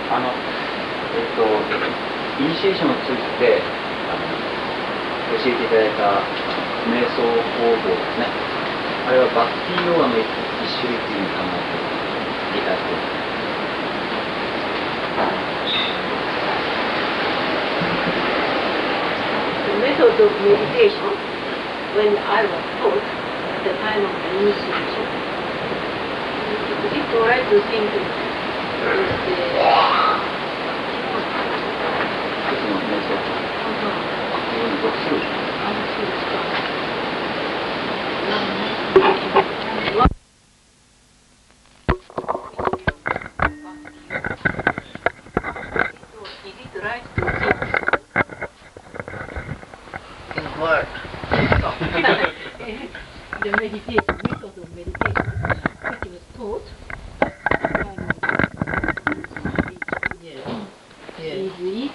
イニシエーションを通じて教えていただいた瞑想方法ですね。あれはバクティヨガの一種類というふうに考えていただいています。The method of meditation, when I was taught at the time of the initiation, is it alright to think is the 一つの瞑想法。非常に属する。The meditation, method of meditation, which was taught is it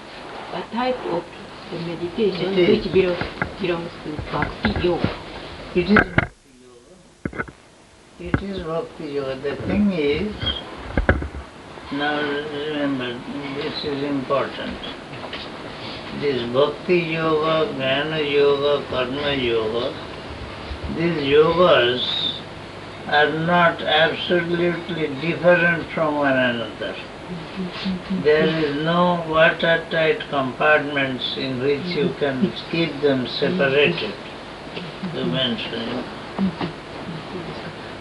a type of the meditation which belongs to Bhakti Yoga? It is Bhakti Yoga. It is Bhakti Yoga. The thing is, now remember, this is important. This Bhakti Yoga, Jnana Yoga, Karma Yoga, these yogas are not absolutely different from one another. There is no watertight compartments in which you can keep them separated. You mentioned.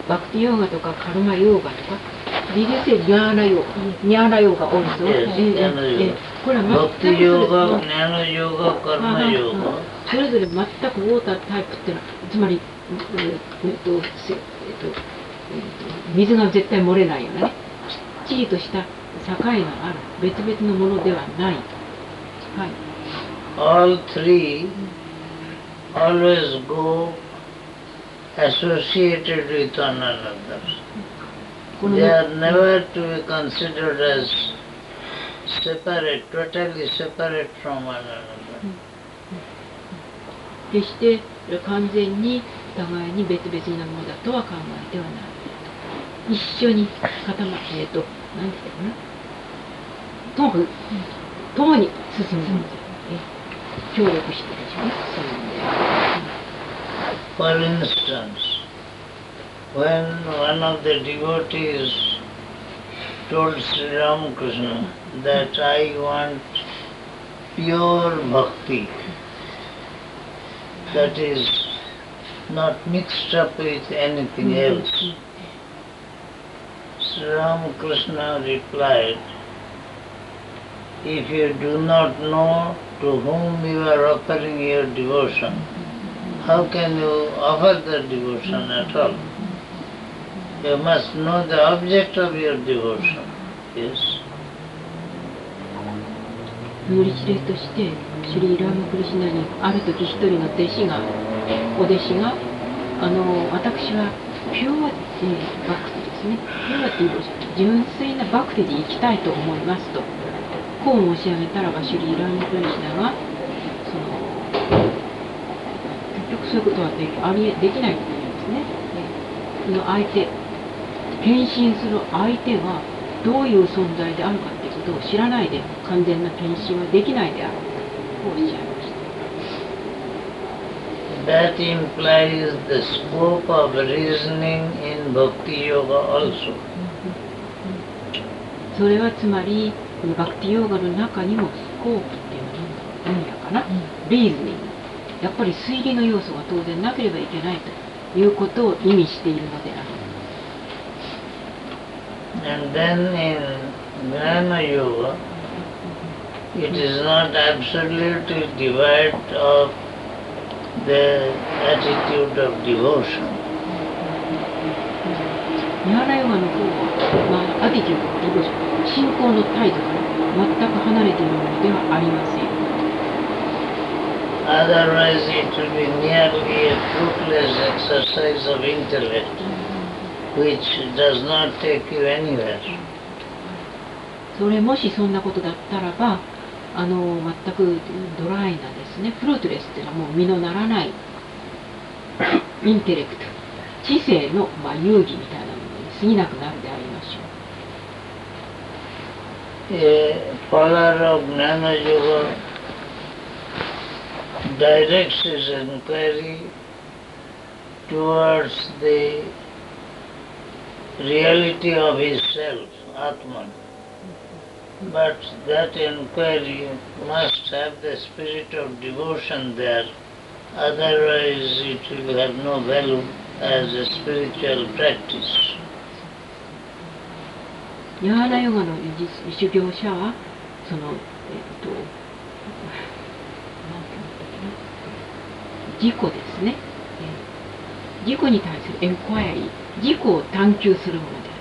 バクティヨーガとかカルマヨーガとか、リリースでニャーナヨーガ多いですよ。これはバクティヨーガ、ニャーナヨーガ、カルマヨーガ。それぞれ全くウォータータイプっていうのは、つまり、水が絶対漏れないようなね、きっちりとした境がある別々のものではない。はい。All three always go associated with one another. They are never to be considered as separate, totally separate from one another. 決して完全に互いに別々なものだとは考えてはない。一緒に固まって、何て言ったかな。ともかく、共に進むんで、協力してるしね、そういう意味で。For instance, when one of the devotees told Sri Ramakrishna that I want pure bhakti, that is not mixed up with anything else, Sri Ramakrishna replied, if you do not know to whom you are offering your devotion, how can you offer the devotion at all? You must know the object of your devotion. Yes. 無理知れとしてシュリー・ラーマクリシュナにある時一人のお弟子が私はピュアっていうバクティですね。ピュアっていう純粋なバクティで生きたいと思いますとこう申し上げたらばシュリー・ラーマクリシュナが結局そういうことはできないというんですね。その相手献身する相手がどういう存在であるかっていうことを知らないで完全な献身はできないであるとおっしゃいました。That implies the scope of reasoning in Bhakti Yoga also. それはつまりバクティヨーガの中にもスコープっていうのは何だかな、リーズニング、やっぱり推理の要素が当然なければいけないということを意味しているのである。And then in Jnana Yoga, it is not absolutely devoid of the attitude of devotion. ニャーナヨガの方は、アティテュード、ディボーション、信仰の態度から全く離れているものではありません。Otherwise it will be merely a fruitless exercise of intellect, which does not take you anywhere. それもしそんなことだったらば、全くドライなですね、フルートレスっていうのはもう実のならないインテレクト、知性の、遊戯みたいなものに過ぎなくなるでありましょう。a follower of Jnana Yoga directs his inquiry towards the reality of his self, Atman. But that inquiry must have the spirit of devotion there, otherwise it will have no value as a spiritual practice. ヤーナヨガの修行者はその、なんていうのかな、自己ですね、自己に対するエンクワイアリー、自己を探求するものでありま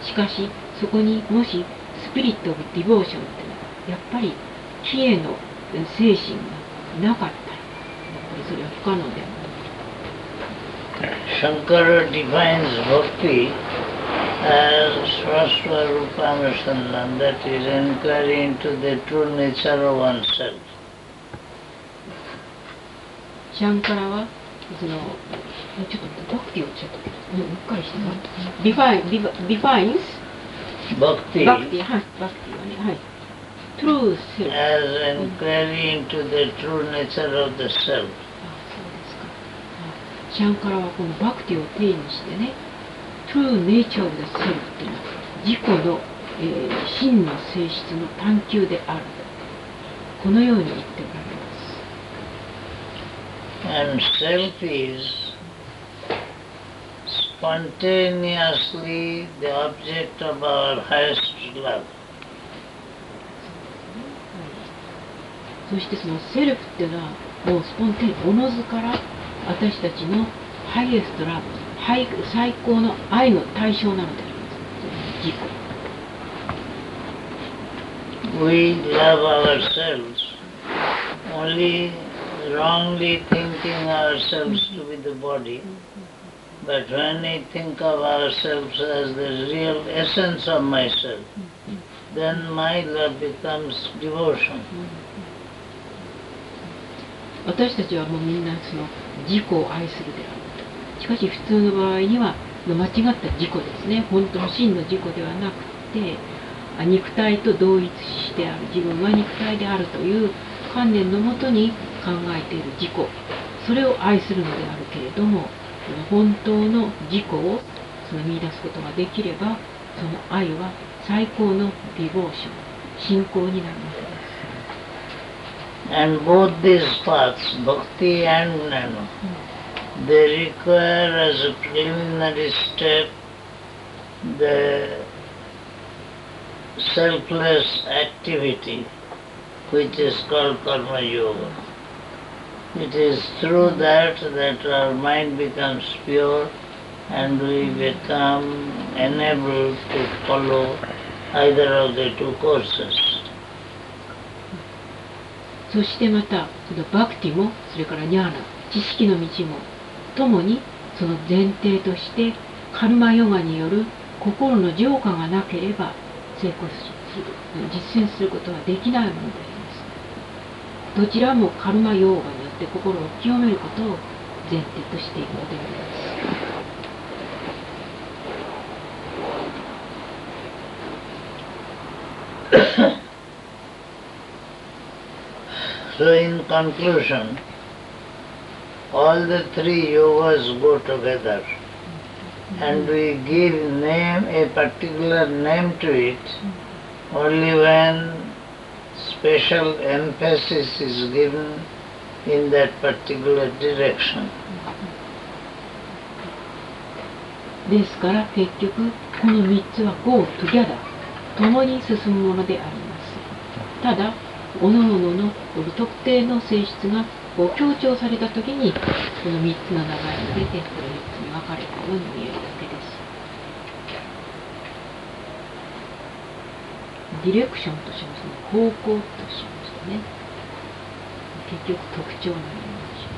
す。しかしそこにもしスピリット・オブ・ディボーションっていうのはやっぱり帰依の精神がなかったらやっぱりそれは不可能である。Shankara defines bhakti as Swaswarupanusandhan, that is inquiry into the true nature of oneself. シャンカラはそのちょっとバクティをちょっとうっかりしてもdefines バクティバクティ、はい、バクティはね、はい、true self as inquiry into the true nature of the self. あ、そうですか。シャンカラはこのバクティを定義してね、true nature of the self っていうのは自己の、真の性質の探求である、このように言っておられます。And self is spontaneously the object of our highest love. そしてそのセルフっていうのはもうスポンテン、おのずから私たちのハイエストラブ、最高の愛の対象なのであります。自己。We love ourselves only wrongly thinking ourselves to be the body, but when we think of ourselves as the real essence of myself, then my love becomes devotion. 私たちはもうみんなその自己を愛するである。しかし普通の場合には間違った自己ですね。本当の真の自己ではなくて、肉体と同一してある、自分は肉体であるという観念のもとに考えている自己、それを愛するのであるけれども、本当の自己を見出すことができれば、その愛は最高のディボーション、信仰になるわけです。And both these paths, bhakti and jnana, they require as a preliminary step the selfless activity, which is called karma yoga. It is through that our mind becomes pure and we become enabled to follow either of the two courses. そしてまたそのバクティもそれからニャーナ、知識の道もともにその前提としてカルマヨガによる心の浄化がなければ成功する、実践することはできないものであります。どちらもカルマヨガによって心を清めることを前提としているのであります。So in conclusion, all the three yogas go together and we give a particular name to it only when special emphasis is given in that particular direction. ですから結局この3つは go together 共に進むものであります。ただ各々の特定の性質が強調されたときにこの3つの名前が出てこれ3つに分かれたように見えるだけです。ディレクションとしますね、方向としましたね。結局特徴になりますしね。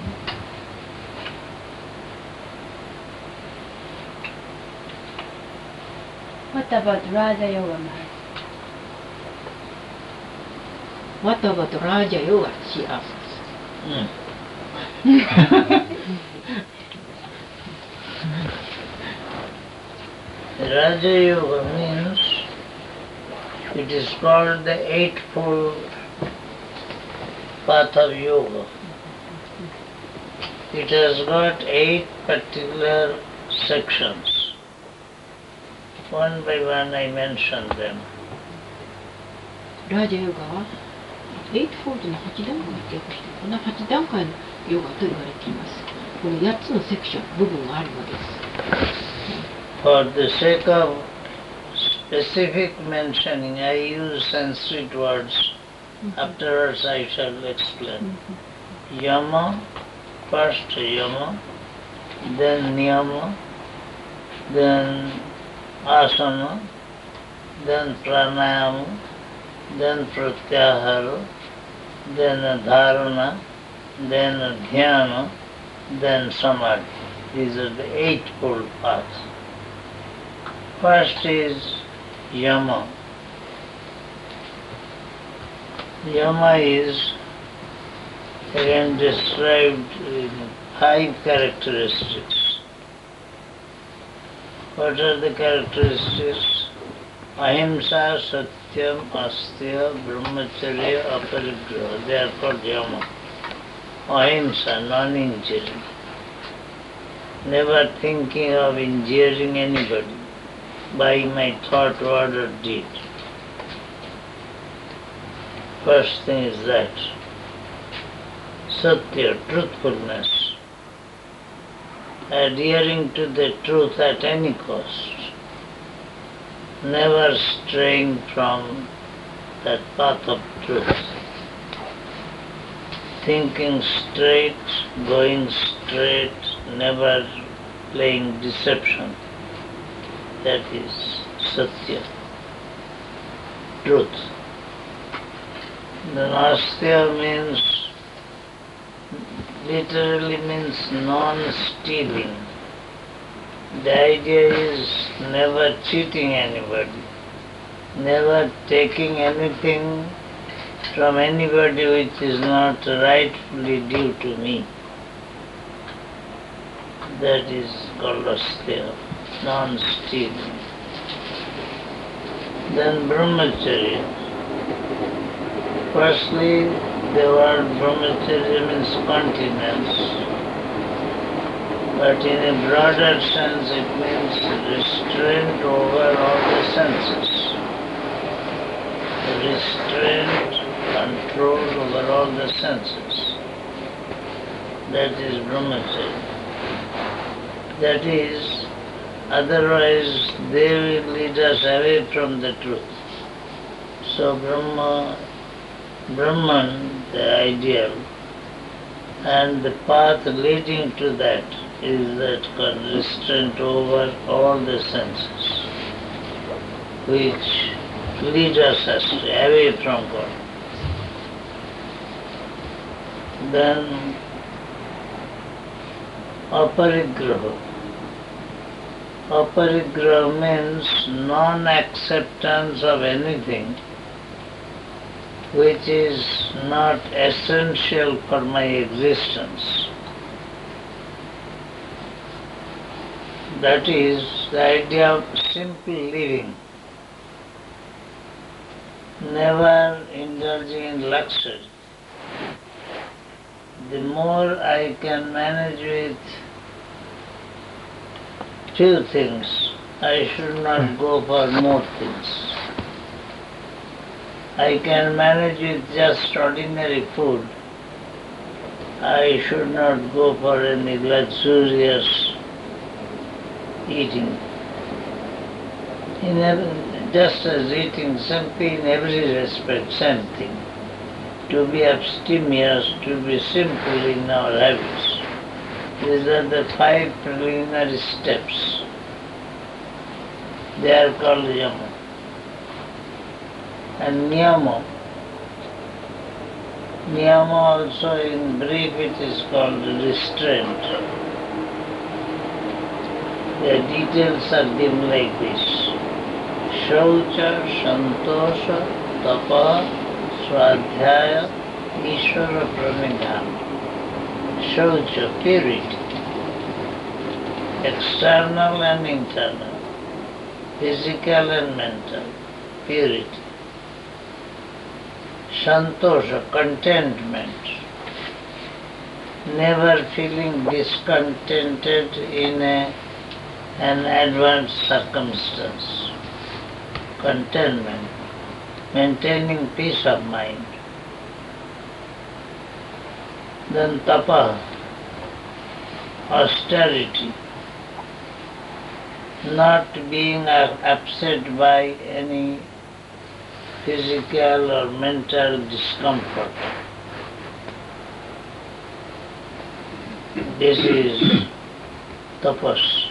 What about Raja Yoga, Maharaj? What about Raja Yoga? She asks. Raja Yoga means It is called the Eightfold Path of Yoga. It has got 8 particular sections. One by one I mention them. ラージャヨガはエイトフォールドの8段階って訳してこの8段階のヨガと言われています。この8つのセクション、部分があるのです。For the sake of specific mentioning, I use Sanskrit words. Afterwards I shall explain. Yama, first yama, then niyama, then asana, then pranayama, then pratyahara, then dharana, then dhyana, then samadhi. These are the eightfold paths. First is yama. Yama is again described in 5 characteristics. What are the characteristics? Ahimsa, Satyam, Asteya, Brahmacharya, Aparigraha. They are called yama. Ahimsa, non-injury. Never thinking of injuring anybody by my thought, word or deed. First thing is that. Satya, truthfulness. Adhering to the truth at any cost. Never straying from that path of truth. Thinking straight, going straight, never playing deception. That is Satya, truth. Then Asteya means, literally means non-stealing. The idea is never cheating anybody, never taking anything from anybody which is not rightfully due to me. That is called Asteya, non-stealing. Then Brahmacharya. Firstly, the word Brahmacharya means continence, but in a broader sense it means restraint over all the senses. Restraint, control over all the senses. That is Brahmacharya. That is, otherwise they will lead us away from the truth. So Brahman, the ideal, and the path leading to that is that restraint over all the senses, which lead us astray, away from God. Then Aparigraha. Aparigraha means non-acceptance of anything which is not essential for my existence. That is the idea of simple living, never indulging in luxury. The more I can manage with few things, I should not go for more things. I can manage with just ordinary food. I should not go for any luxurious eating. Just as eating, simply in every respect, same thing. To be abstemious, to be simple in our habits. These are the 5 preliminary steps. They are called yama. And niyama. Niyama also in brief it is called restraint. The details are given like this. Shaucha, Santosha, Tapa, Swadhyaya, Ishvara Pranidhana. Shaucha, purity. External and internal. Physical and mental. Purity. santosha, contentment, never feeling discontented in an adverse circumstance. Contentment, maintaining peace of mind. Then tapa, austerity, not being upset by any physical or mental discomfort. This is tapas.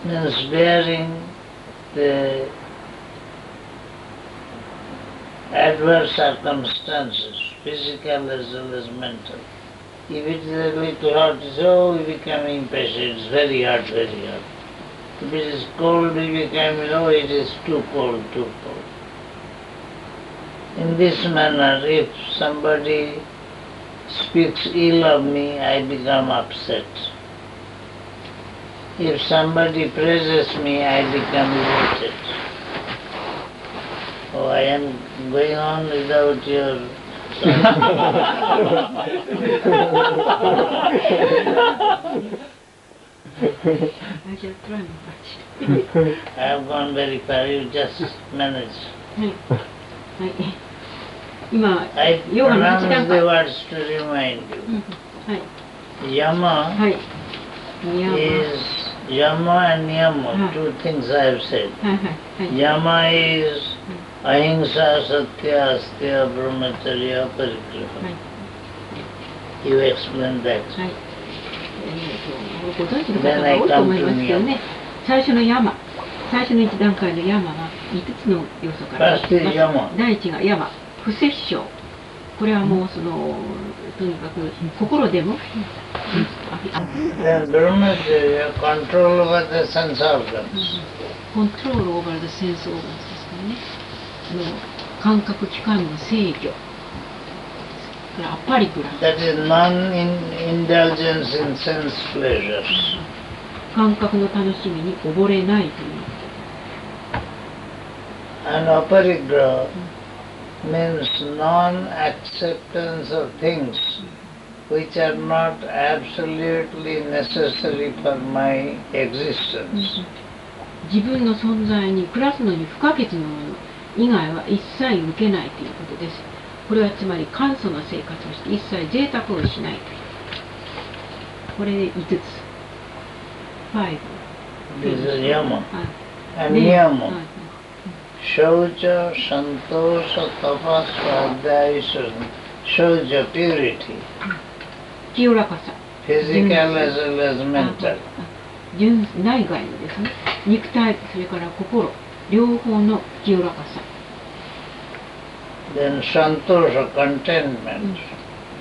Means bearing the adverse circumstances, physical as well as mental. If it is a little hot, so we become impatient, it's very hot, very hot. If it is cold, we become, it is too cold, too cold. In this manner, if somebody speaks ill of me, I become upset. If somebody praises me, I become elated. Oh, I am going on without your... I shall try my best. I have gone very far, you just manage. はい。今、 I ヨガの8 pronounce 段 the 階。 words to remind you. はい。 Yama はい。ニヤマ。 is Yama and Niyama, two things I have said. はいはいはい。 Yama is Ahimsa, Satya, Astya, Brahmacharya, Parigraha. はい。 You explain that. はい。ご存知の方が多いと思いますけどね。最初の山。最初の1段階の山は5つの要素からできています。第1が山。不摂生。これはもうとにかく心でも。Then Brahmacharya, control over the sense organs. コントロールオーバーthe sense organs ですからね。感覚器官の制御。アパリクラ。That is non-indulgence in sense pleasures. 感覚の楽しみに溺れないという。And aparigraha means non-acceptance of things which are not absolutely necessary for my existence. 自分の存在に暮らすのに不可欠なもの以外は一切受けないということです。これはつまり簡素な生活をして一切贅沢をしないという。これで5つ。5。This is yama. はい。 And niyama. Shaucha, santosha, tapa, swadhyaya, shaucha, purity. 清らかさ。 Physical as well as mental. 内外のですね。肉体、それから心、両方の清らかさ。Then santosha, contentment.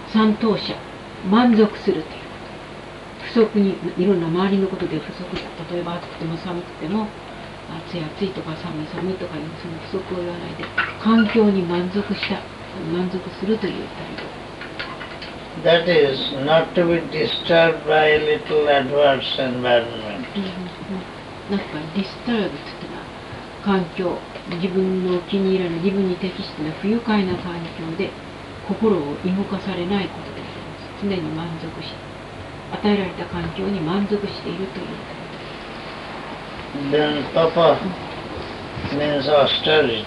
三等者、満足するという。不足に、いろんな周りのことで不足、例えば暑くても寒くても、暑い暑いとか寒い寒いとかいうその不足を言わないで、環境に満足するという態度。That is not to be disturbed by a little adverse environment. なんかディスターブっていうのは環境、自分の気に入らない、自分に適してない不愉快な環境で心を動かされないことであります。常に満足し、与えられた環境に満足しているという。Then tapa means austerity.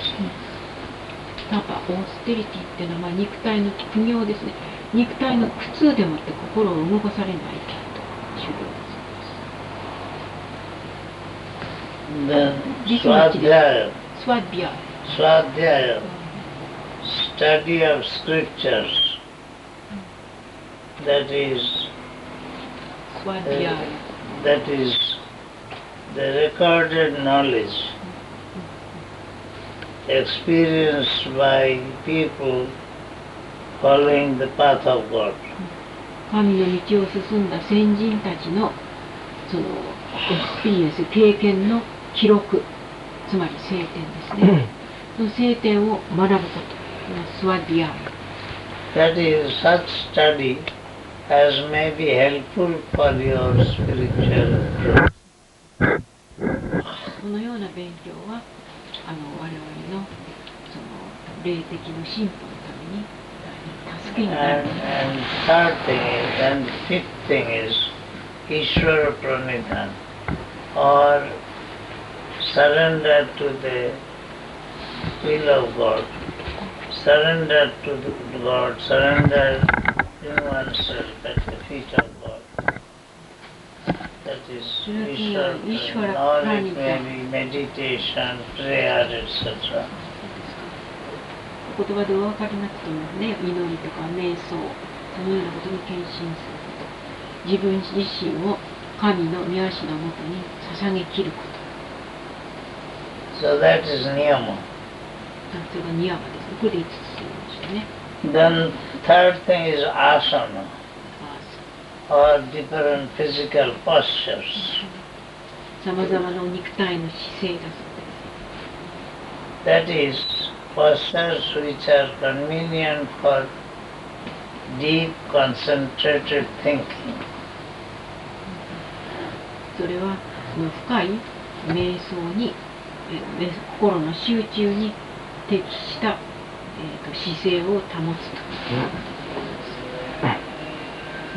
タパ、オーステリティっていうのは肉体の苦行ですね。肉体の苦痛でもって心を動かされない修行です。 Then swadhyaya. スワディア。 Swadhyaya, study of scriptures. That is, スワディア。 that is the recorded knowledge experienced by people following the path of God. 神の道を進んだ先人たちのそのエクスペリエンス、経験の記録、つまり聖典ですね。その聖典を学ぶこと、スワディア。 That is, such study as may be helpful for your spiritual growth. このような勉強は我々の霊的の進歩のために助けになる。And third thing is, and fifth thing is, Ishvara Pranidhan, or surrender to the will of God, surrender to God, surrender in oneself at the feet of God. That is Ishvara Pranidhan, or it may be meditation, prayer, etc. 言葉でお分かりになったと思うね。祈りとか瞑想、そのようなことに献身すること。自分自身を神の御足のもとに捧げきること。So that is niyama. それがニヤマですね。これで5つするんでしょうね。Then third thing is asana, or different physical postures. さまざまな肉体の姿勢だそうです。 That is, postures which are convenient for deep concentrated thinking. それはその深い瞑想に、心の集中に適した、姿勢を保つと。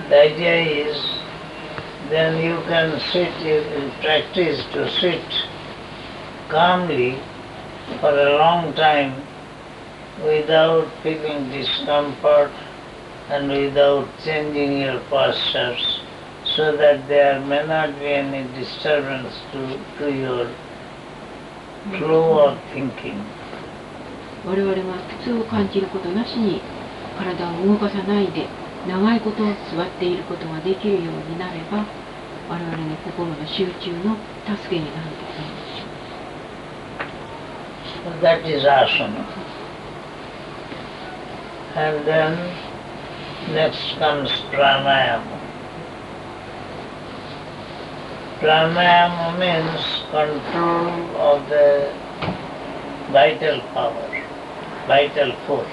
The idea is, then you can sit, you can practice to sit calmly for a long time without feeling discomfort and without changing your postures, so that there may not be any disturbance to your flow of thinking. 我々は苦痛を感じることなしに体を動かさないで長いこと座っていることができるようになれば我々の心の集中の助けになると思うでしょう。 That is asana. And then next comes pranayama. Pranayama means control of the vital power, vital force.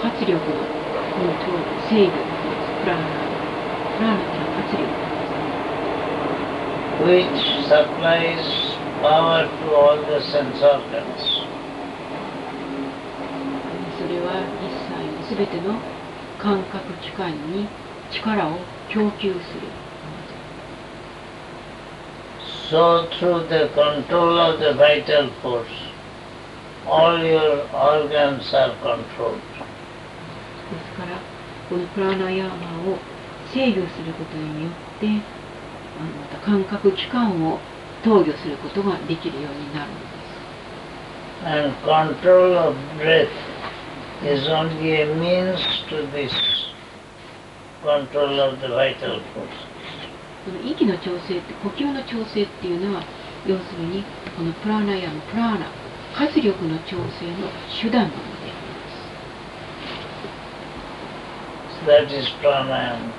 活力のコントロール、制御、プラーナというのは活力 which supplies power to all the sense organs. それは一切すべての感覚器官に力を供給する。 So through the control of the vital force, all your organs are controlled. ですからこのプラーナヤーマを制御することによってまた感覚器官を投与することができるようになるのです。 And control of breath is only a means to this control of the vital force. この息の調整って呼吸の調整っていうのは要するにこのプラーナヤーマプラーナ活力の調整の手段なのであります。 That is pranayama.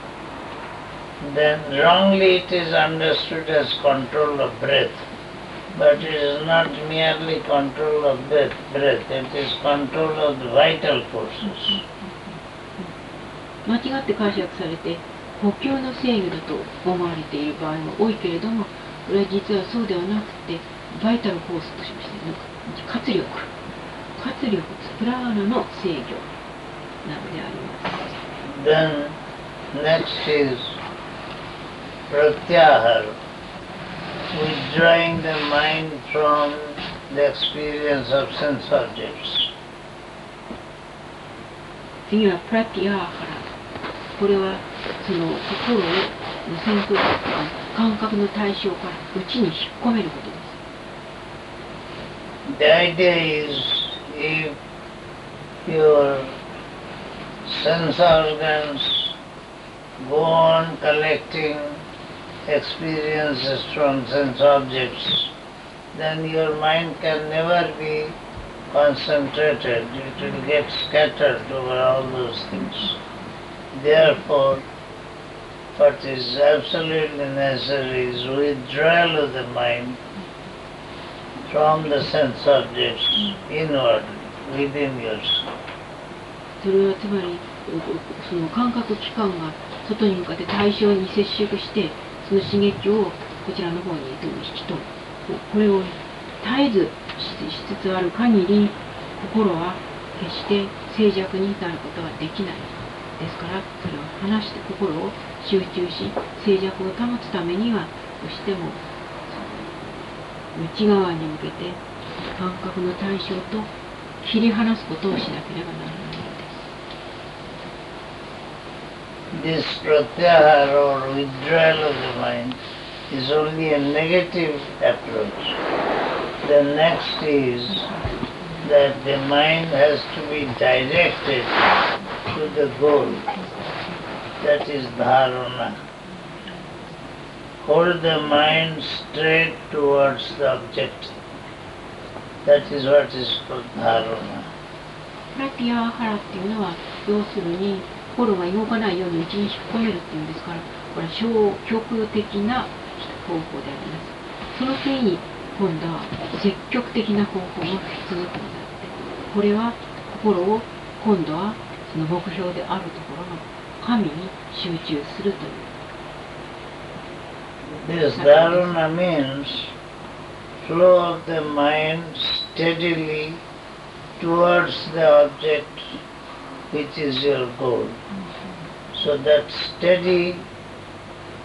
Then wrongly it is understood as control of breath. But it is not merely control of breath, it is control of the vital forces. 間違って解釈されて呼吸の制御だと思われている場合も多いけれどもこれは実はそうではなくてバイタルフォースとしまして活力プラーナの制御なのであります。 Then next is pratyahara, withdrawing the mind from the experience of sense objects. 次はプラティアーハラ。これはその心を戦闘感覚の対象から内に引っ込めることです。 The idea is if your sense organs go on collecting experiences from sense objects, then your mind can never be concentrated. It will get scattered over all those things. Therefore, what is absolutely necessary is withdrawal of the mind from the sense objects inward, within yourself. それはつまりその感覚器官が外に向かって対象に接触してその刺激をこちらの方に引き止めこれを絶えずしつつある限り、心は決して静寂に至ることはできない。ですから、それを離して心を集中し、静寂を保つためには、どうしても内側に向けて感覚の対象と切り離すことをしなければならないのです。This pratyahara or withdrawal of the mind is only a negative approach. The next is that the mind has to be directed to the goal, that is dharana. Hold the mind straight towards the object. That is what is called dharana. プラティアハラっていうのは、要するに心が動かないように内に引っ込めるっていうんですから、これは消極的な方法であります。その次に今度は積極的な方法が続くのであって、これは心を今度はその目標であるところの神に集中するという。This dharana means flow of the mind steadily towards the object which is your goal. So that steady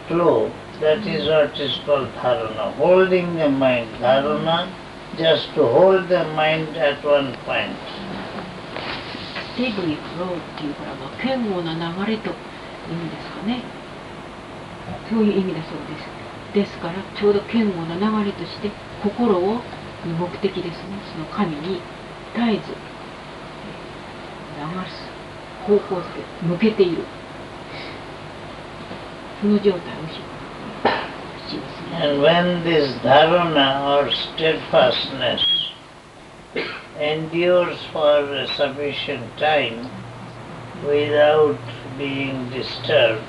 flow, that is what is called dharana. Holding the mind, dharana, just to hold the mind at one point. ステディフローっていうから堅固な流れという意味ですかね。そういう意味だそうです。ですからちょうど堅固な流れとして心を目的ですね、その神に絶えず流す方向性向けている、その状態を示すね。And when this dharana or steadfastness endures for a sufficient time without being disturbed,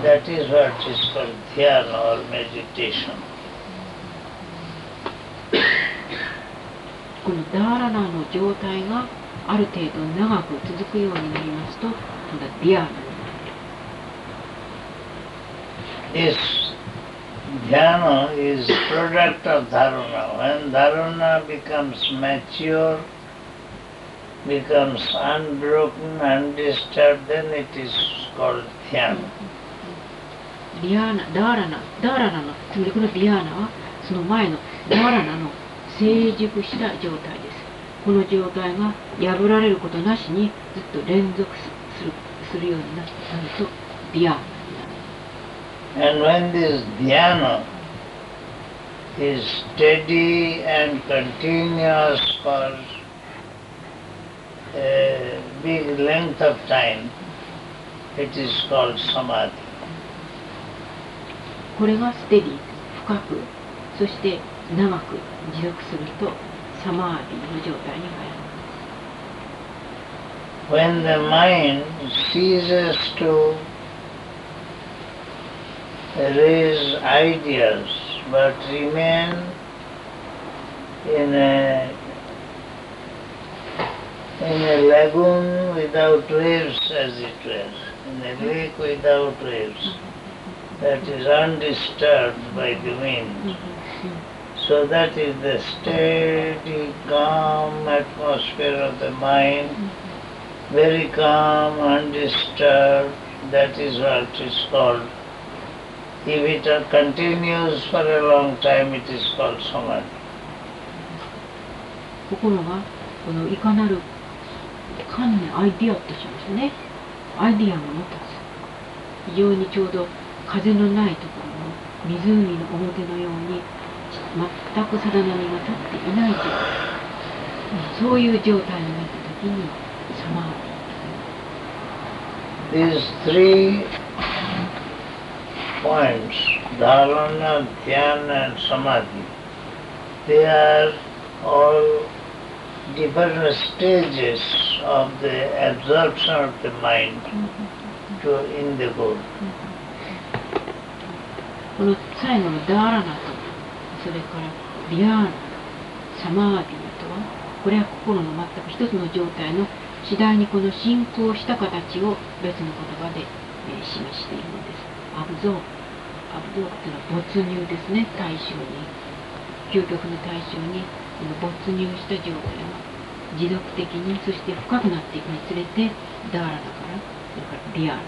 that is what is called dhyana or meditation. このダーラナの状態がある程度長く続くようになりますと、今度はディアーナになる。This dhyana is product of dharana. When dharana becomes mature, becomes unbroken, undisturbed, then it is called dhyana. ダーラナの、つまりこのディアーナはその前のダーラナの成熟した状態です。この状態が破られることなしにずっと連続するようになるとディアーナになる。And when this dhyana is steady and continuous for a big length of time, it is called samadhi. これがステディ、深く、そして長く持続するとサマーディの状態に入る。When the mind ceases to raise ideas but remain in a lagoon without waves, as it were, in a lake without waves, that is undisturbed by the wind. So that is the steady, calm atmosphere of the mind, very calm, undisturbed. That is what is called. If it continues for a long time, it is called samadhi. 心がこのいかなる観念、アイディアとしますね。アイディアが持たず、非常にちょうど風のないところの湖の表のように全く定波が立っていないという、そういう状態になった時にサマーディ。 These three points, dharana, dhyana and samadhi, they are all different stages of the absorption of the mind in the goal. この最後のダーラナと、それからディアーナ、サマーディとは、これは心の全く一つの状態の次第にこの進行した形を別の言葉で、示しているのです。アブゾーブっていうのは没入ですね、対象に。究極の対象に没入した状態が持続的に、そして深くなっていくにつれてダーラだから、それからリアーラから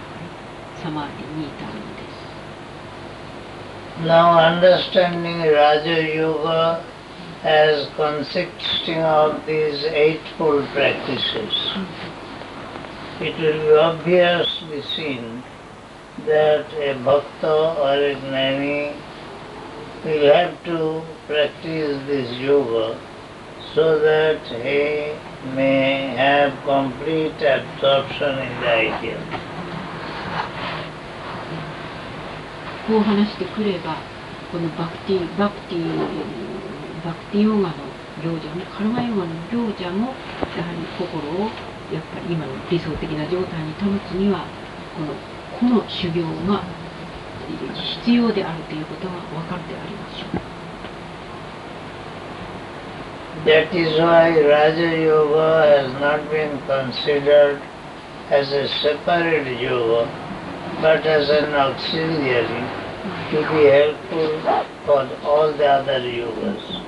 サマーディに至るのです。Now understanding Raja Yoga as consisting of these eightfold practices, it will be obviously seen that a bhakta or a gnani will have to practice this yoga so that he may have complete absorption in the ideal. こう話してくれば、このバクティヨガの行者もカルマヨガの行者もやはり心をやっぱり今の理想的な状態に保つにはこの修行が必要であるということが分かるでありましょう。That is why Raja Yoga has not been considered as a separate yoga, but as an auxiliary to be helpful for all the other yogas.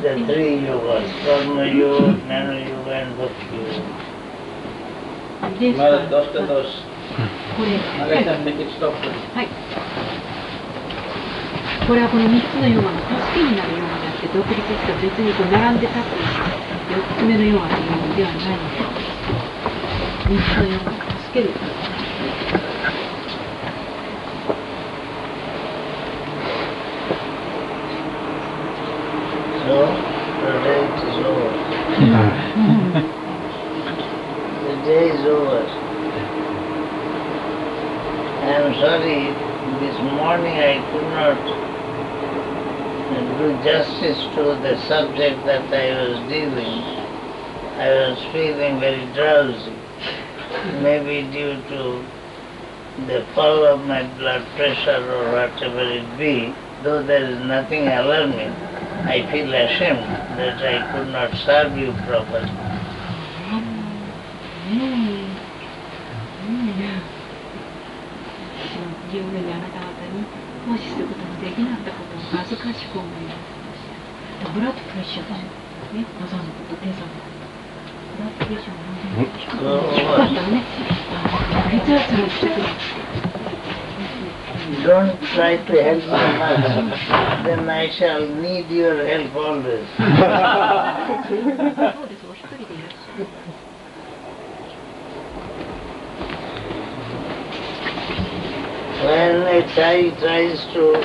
The three yogas, Karma Yoga, Jnana Yoga and Bhakti Yoga. ですから、これはこの3つのヨガの助けになるヨガであって、独立した別に並んで立つ4つ目のヨガというのではないので、3つのヨガを助ける。So, the day is over. The day is over. I am sorry, this morning I could not do justice to the subject that I was dealing. I was feeling very drowsy, maybe due to the fall of my blood pressure or whatever it be. Though there is nothing alarming, I feel ashamed that I could not serve you properly. 十分にあなた方に奉仕することのできなかったことを恥ずかしく思います。ブラッドプレッシャーですよね。マザーのこと、テイさんのこと。ブラッドプレッシャーも低かったらね、血圧が低くなって。Don't try to help me much, then I shall need your help always. そうです、お一人でいらっしゃる。When a child tries to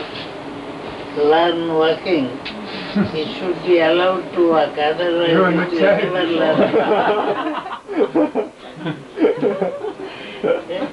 learn walking, he should be allowed to walk, otherwise he will never learn. Okay?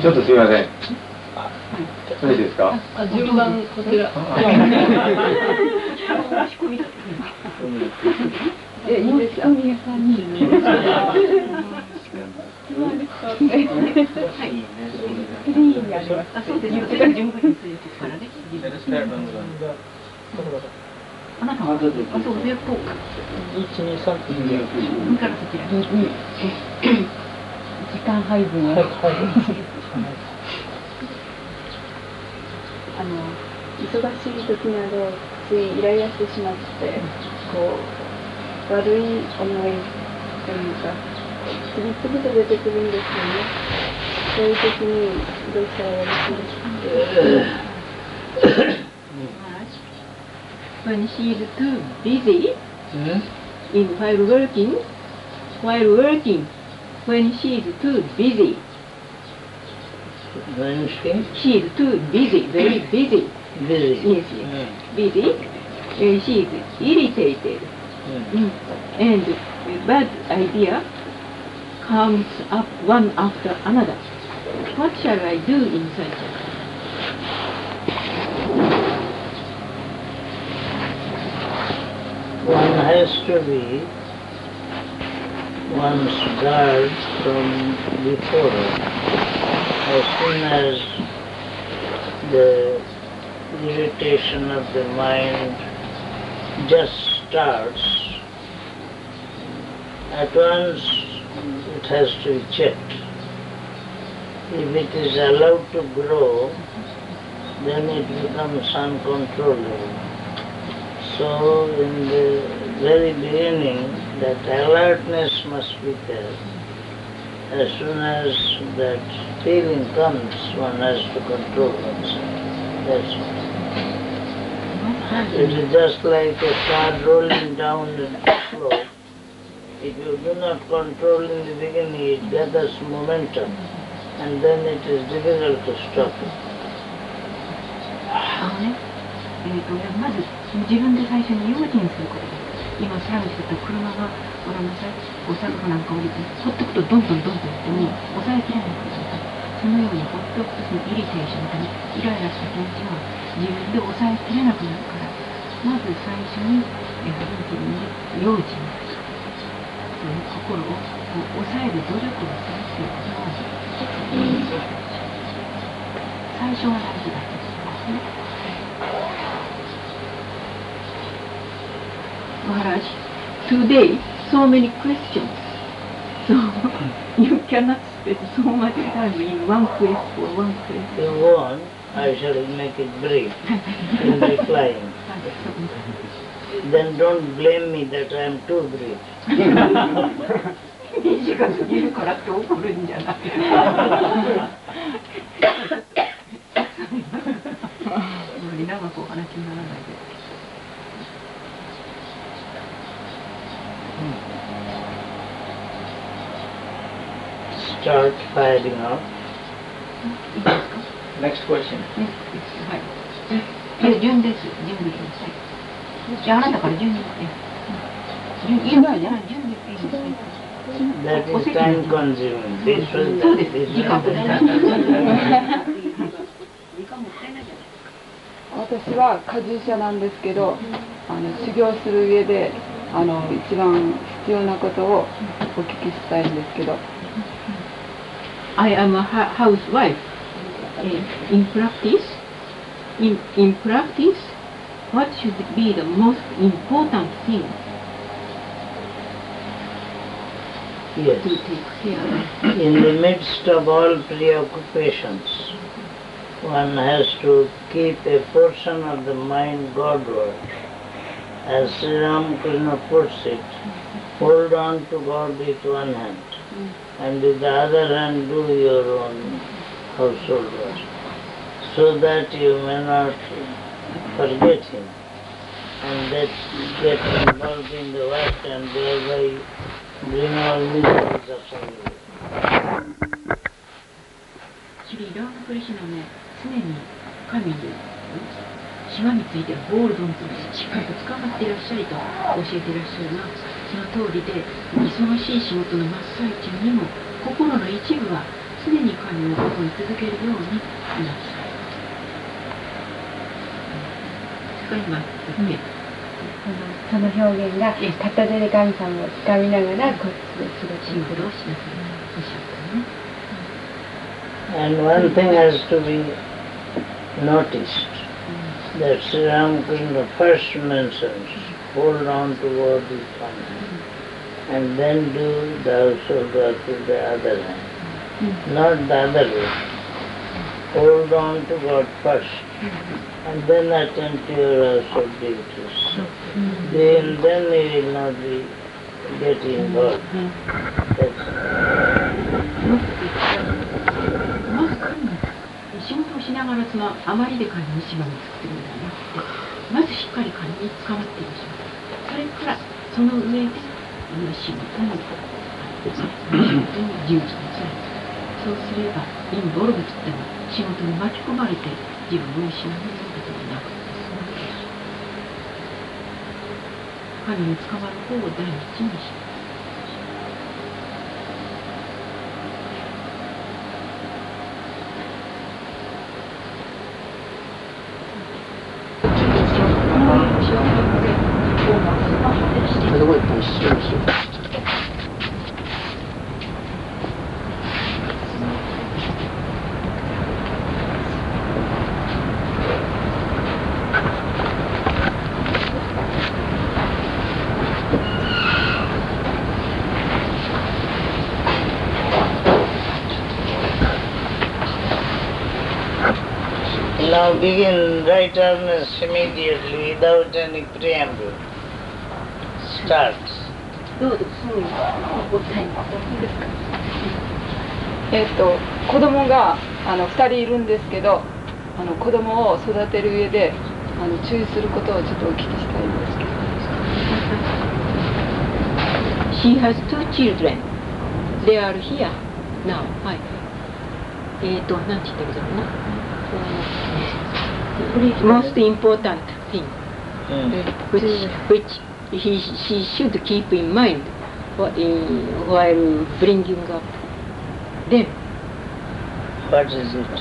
ちょっとすみません。よろしいですか。順番こちら。いいですか。お宮さんに。あなたはあ、そう、上っぽうか。123右からそちら。時間配分を。忙しい時などついイライラしてしまって、こう悪い思いというか次々と出てくるんですよね。そういう時にどうしたらよろしいですか。When she is too busy while working, when she is too busy, when she is too busy, very busy. busy. Yes, yes. Busy. She is irritated. And bad idea comes up one after another. What shall I do in such a One has to be one's guard from before. As soon as the irritation of the mind just starts, at once it has to be checked. If it is allowed to grow, then it becomes uncontrollable. So in the very beginning, that alertness must be there. As soon as that feeling comes, one has to control oneself. That's all. It is just like a car rolling down the slope. If you do not control in the beginning, it gathers momentum, and then it is difficult to stop it. まず自分で最初に用心することです。今サービスだと車がご覧なさい、お作法なんか降りてほっとくとどんどんどんどんってもう抑えきれないことだから、そのようにほっとくとそのイリテーションみたいなイライラした気持ちが自分で抑えきれなくなるから、まず最初に自分で用心する、そういう心を抑える努力をするっていうことが最初は大事だと思いますね。Maharaj, today so many questions, so you cannot spend so much time in one question or one question. If you want, I shall make it brief in replying. Then don't blame me that I am too brief. 短すぎるからって怒るんじゃない。無理長くお話にならないで。Start firing out. Next question. はい。順です。順でください。じゃああなたから順に。順じゃない順でいいです。That is time consuming. This was そう that. です。 This 時間 was もったいない。 that. 時間もったいないじゃないですか。私は家事者なんですけど、修行する上で一番必要なことをお聞きしたいんですけど。I am a housewife. In practice, what should be the most important thing Yes. to take care of? In the midst of all preoccupations, one has to keep a portion of the mind Godward. As Sri Ramakrishna puts it, hold on to God with one hand, and with the other hand do your own household work, so that you may not forget Him and that get involved in the work and thereby bring all miseries upon you. シリ・ラーマクリシュナね、常に神に島についてホールドンとしっかりと捕まっていらっしゃいと教えていらっしゃるが、その通りで忙しい仕事の真っ最中にも心の一部は常に神を思い続けるようになさい。それから今、その表現が片手で神様を掴みながらこっちで仕事仕事をしなさいおっしゃったね。And one thing has to be noticed. that Sri Ramakrishna first mentions, hold on to what is coming, and then do thou shalt work with the other hand, not the other way. Hold on to God first, and then attend to your household duties. Then you will not be getting involved.仕事をしながらあまりで管理に縛り作ってるのではなくて、まずしっかり管理に捕まっている仕事、それからその上で仕事に従事をする。そうすればインボルブといっても仕事に巻き込まれて自分を失うようなことがなくて管理に捕まる方を第一にします。Now begin right earnest immediately without any preamble. Start. どうぞすぐにお答えいいですか。子供が2人いるんですけど、子供を育てる上で注意することをちょっとお聞きしたいんですけど。She has two children. They are here now. はい。なんて言ったらいいだろうな。Most important thing, which she should keep in mind while bringing up them. What is it?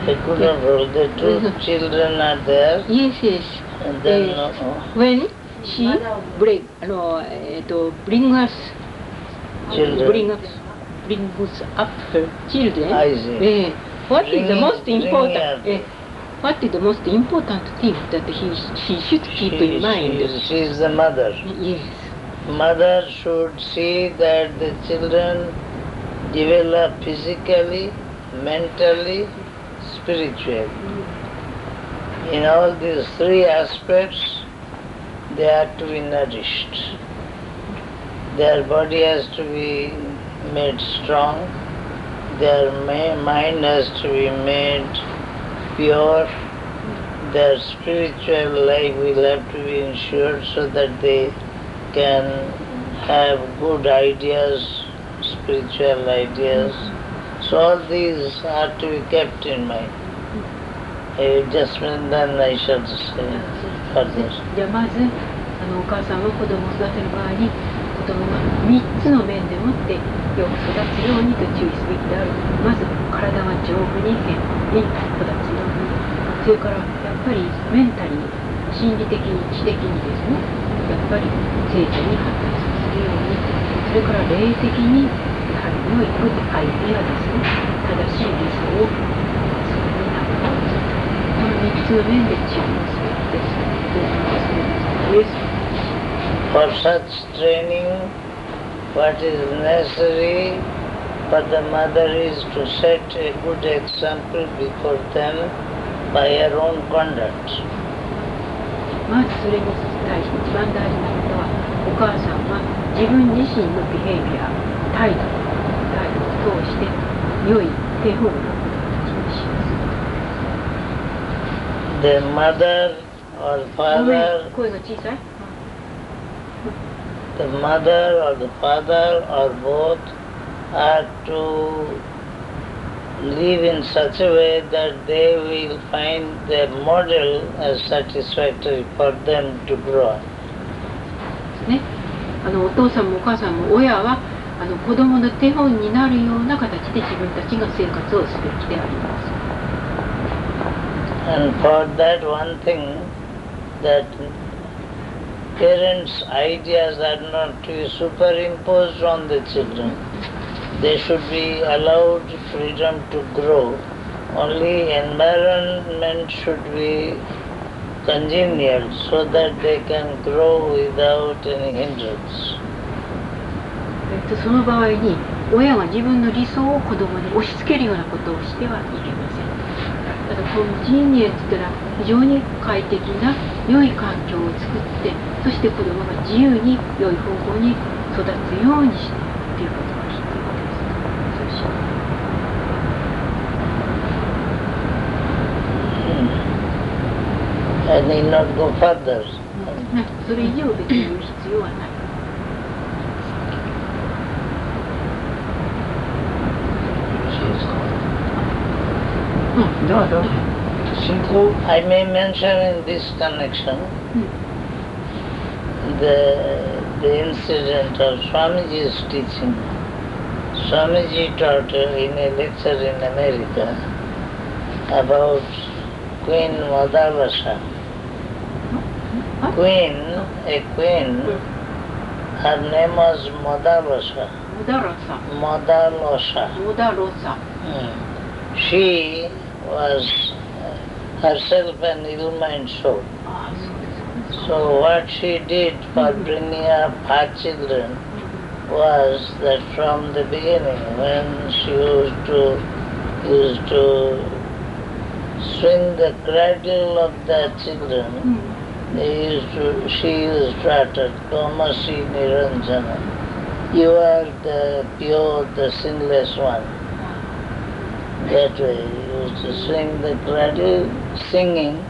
I couldn't roll. The two children are there. Yes, yes. And then when she bring us children. brings up her children. I see. What is the most important? What is the most important thing that she should keep in mind? She is the mother. Yes. Mother should see that the children develop physically, mentally, spiritually. In all these three aspects, they are to be nourished. Their body has to be made strong. Their mind has to be made pure. Their spiritual life will have to be ensured so that they can have good ideas, spiritual ideas. So all these are to be kept in mind. Just then I shall say further. じゃあまずお母さんは子供を育てる場合に子供が3つの面でもってよく育つようにと注意すべきである。まず体は丈夫に健康に育つように、それからやっぱりメンタリー、心理的に知的にですね、やっぱり成長に発達させるように、それから霊的にやはり良いグッドアイデアですね、正しい理想をそこになる。この3つの面で注意すべきです。For such training, what is necessary for the mother is to set a good example before them by her own conduct. まずそれに対して一番大事なことは、お母さんは自分自身のビヘイビア、態度を通して良い手本を示します。The mother or father, 声が小さい？ the mother or the father or both are to live in such a way that they will find their model as satisfactory for them to grow. ね、お父さんもお母さんも親は子供の手本になるような形で自分たちが生活をすべきであります。And for that one thing, that parents' ideas are not to be superimposed on the children. They should be allowed freedom to grow only environment should be congenial so that they can grow without any hindrance. その場合に親が自分の理想を子供に押し付けるようなことをしてはいけません。ただこの人間って言ったら非常に快適な良い環境を作って、そして子供が自由に良い方向に育つようにしてっていうことが必要です。そうしよう。I need not go further. それ以上別に言う必要はない。I may mention in this connection the incident of Swamiji's teaching. Swamiji taught in a lecture in America about Queen Madalasa. A queen, her name was Madalasa. Madalasa. She was herself an ill-mind soul. So what she did for bringing up her children was that from the beginning, when she used to swing the cradle of the children, she used to utter, Tomasi Niranjana, you are the pure, the sinless one. That way, he used to swing the cradle, singing,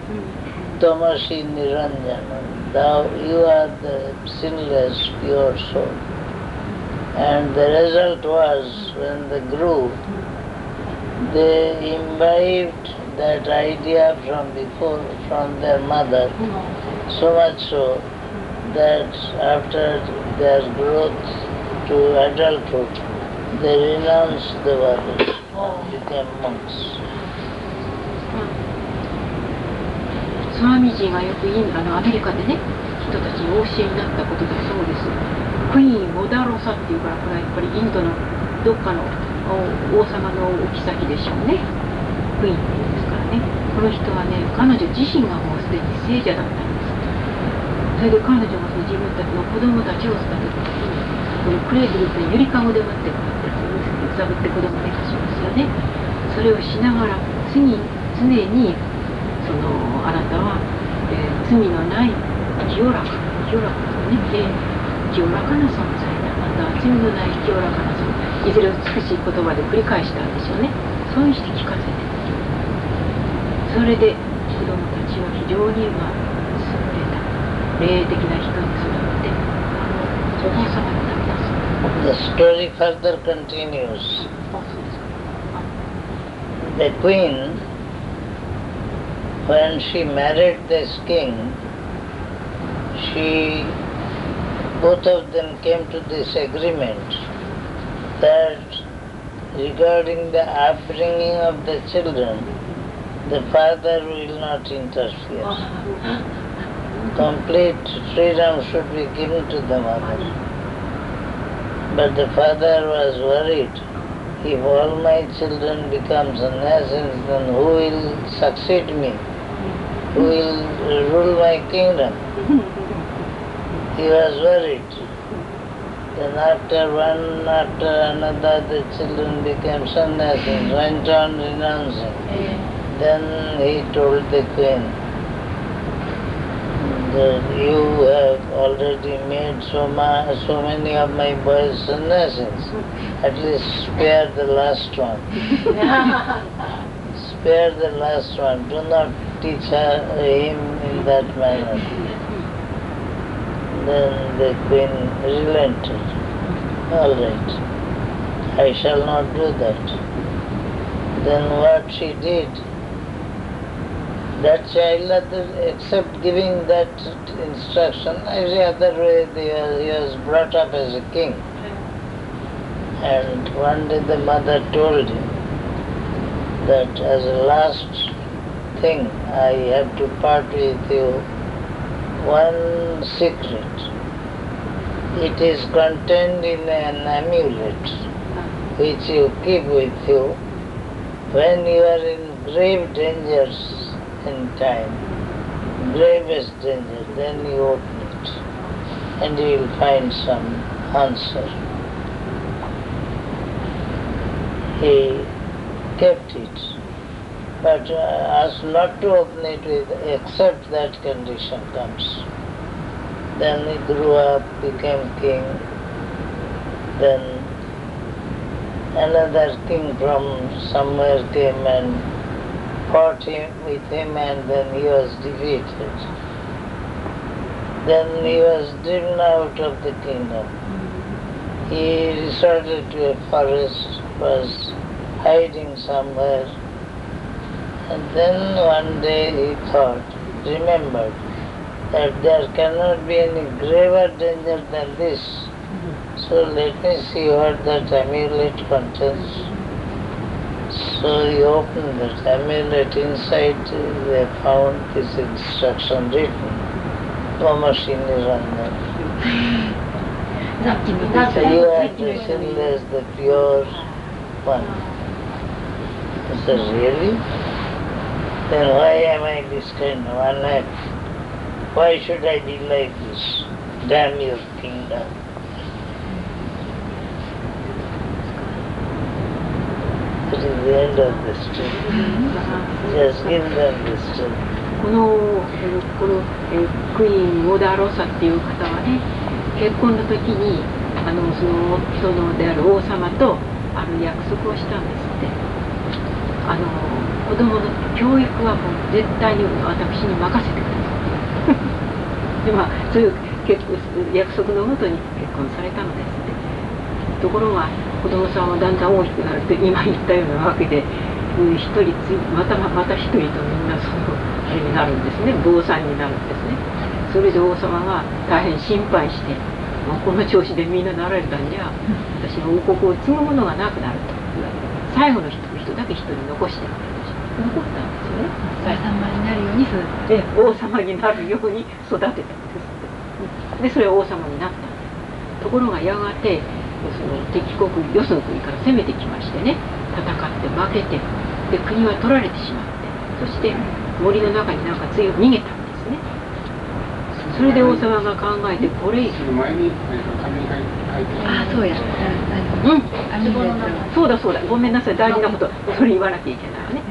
Tomasi Niranjana, thou, you are the sinless, pure soul. And the result was, when they grew, they imbibed that idea from before, from their mother, so much so that after their growth to adulthood, they renounced the world and became monks. スワミジがよくアメリカでね、人たちにお教えになったことだそうです。クイーン・モダロサっていうから、これはやっぱりインドのどっかの王様のお妃でしょうね。クイーンっていうんですからね。この人はね、彼女自身がもうすでに聖者だったんです。それで彼女がその自分たちの子供たちを育てる時に、このクレードルってゆりかごで待ってこうやって揺さぶって子供寝かしますよね。それをしながら常にそのあなたは、罪のない清らかとね、清らかな存在だ。あなたは罪のない清らかな存在。いずれ美しい言葉で繰り返したんでしょうね。そういうして聞かせてそれで子供たちは非常に優れた霊的な人に育って王様になったそう。 The story further continues. The queen, when she married this king, both of them came to this agreement that regarding the upbringing of the children, the father will not interfere. Complete freedom should be given to the mother. But the father was worried. If all my children become sannyasis, then who will succeed me? Who will rule my kingdom? He was worried. Then after one after another the children became sannyasis, went on renouncing. Then he told the queen that you have already made so many of my boys sannyasis. At least spare the last one. Spare the last one. Do not teach him in that manner. Then the queen relented. All right, I shall not do that. Then what she did, that child, except giving that instruction, every other way he was brought up as a king. And one day the mother told him that as a last thing I have to part with you one secret. It is contained in an amulet which you keep with you. When you are in grave dangers in time, gravest danger, then you open it and you will find some answer. He kept it, but asked not to open it with except that condition comes. Then he grew up, became king. Then another king from somewhere came and fought with him, and then he was defeated. Then he was driven out of the kingdom. He resorted to a forest, was hiding somewhere, and then one day he thought, remembered, that there cannot be any graver danger than this. So let me see what that amulet contains. So he opened that amulet. Inside they found this instruction written. No machine is on that. So you are the sinless, the pure one. I said, really? Then why am I this kind of unhappy? Why should I be like this? Damn your kingdom. That is the end of the story. Just give them the story. このクイーン・オダロサっていう方はね、結婚の時にその夫のである王様とある約束をしたんですって。子供の教育はもう絶対に私に任せてください。でそういう約束のもとに結婚されたのですって。ところが子供さんはだんだん大きくなると今言ったようなわけで、一人また一人とみんなあれになるんですね、坊さんになるんですね。それで王様が大変心配して、もうこの調子でみんななられたんじゃ私の王国を継ぐものがなくなると言われて、最後の人だけ一人残して残ったんですよね。王様になるように王様になるように育てたんですって。でそれは王様になったんです。ところがやがてその敵国よその国から攻めてきましてね、戦って負けて、で国は取られてしまって、そして森の中になんか逃げたんですね。それで王様が考えて、これ以上そうや、そうだ、ごめんなさい、大事なことそれ言わなきゃいけないわね。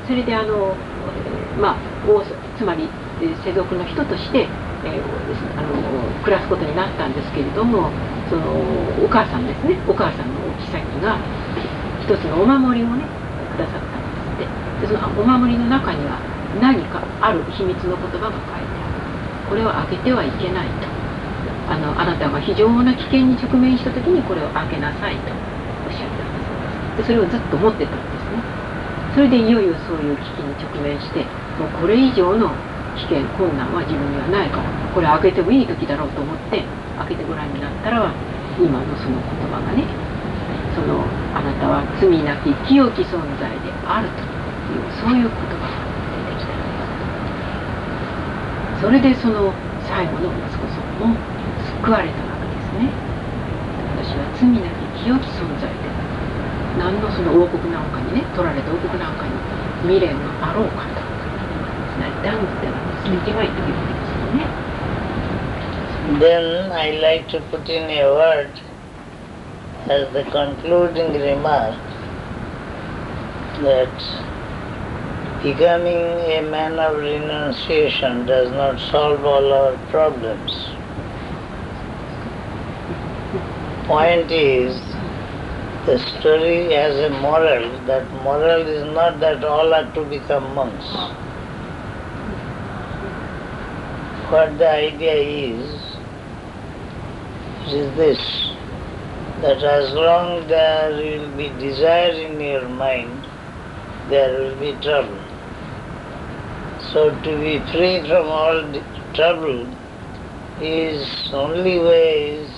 それでつまり世俗の人として、暮らすことになったんですけれども、そのお母さんですね、お母さんのお妃が一つのお守りをねくださったんですって。でそのお守りの中には何かある秘密の言葉が書いてある。これを開けてはいけないと。あなたが非常な危険に直面した時にこれを開けなさいとおっしゃったんです。でそれをずっと持ってたんですね。それでいよいよそういう危機に直面して、もうこれ以上の危険困難は自分にはないから、これ開けてもいい時だろうと思って開けてごらんになったら、今のその言葉がね、あなたは罪なき清き存在であるという、そういう言葉が出てきたんです。それでその最後の息子さんも救われたわけですね。私は罪なき清き存在である。何のその王国なんかにね、取られた王国なんかに未練があろうかと。つまり断っては見違いというわけですよね。Then I like to put in a word as the concluding remark that becoming a man of renunciation does not solve all our problems. Point is, the story has a moral. That moral is not that all are to become monks. What the idea is this, that as long there will be desire in your mind, there will be trouble. So to be free from all trouble is only way is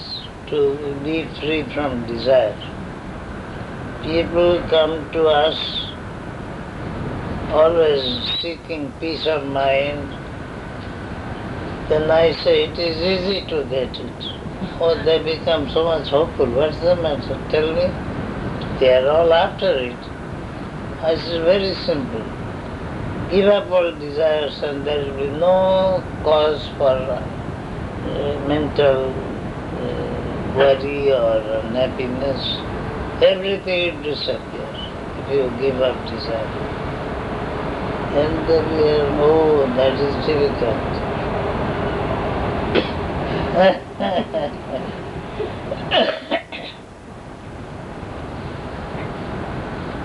to be free from desire. People come to us always seeking peace of mind. Then I say it is easy to get it. Oh, they become so much hopeful. What's the matter? Tell me. They are all after it. I say very simple. give up all desires and there will be no cause for mental worry or unhappiness. Everything will disappear if you give up desire. And then we are, oh, that is difficult.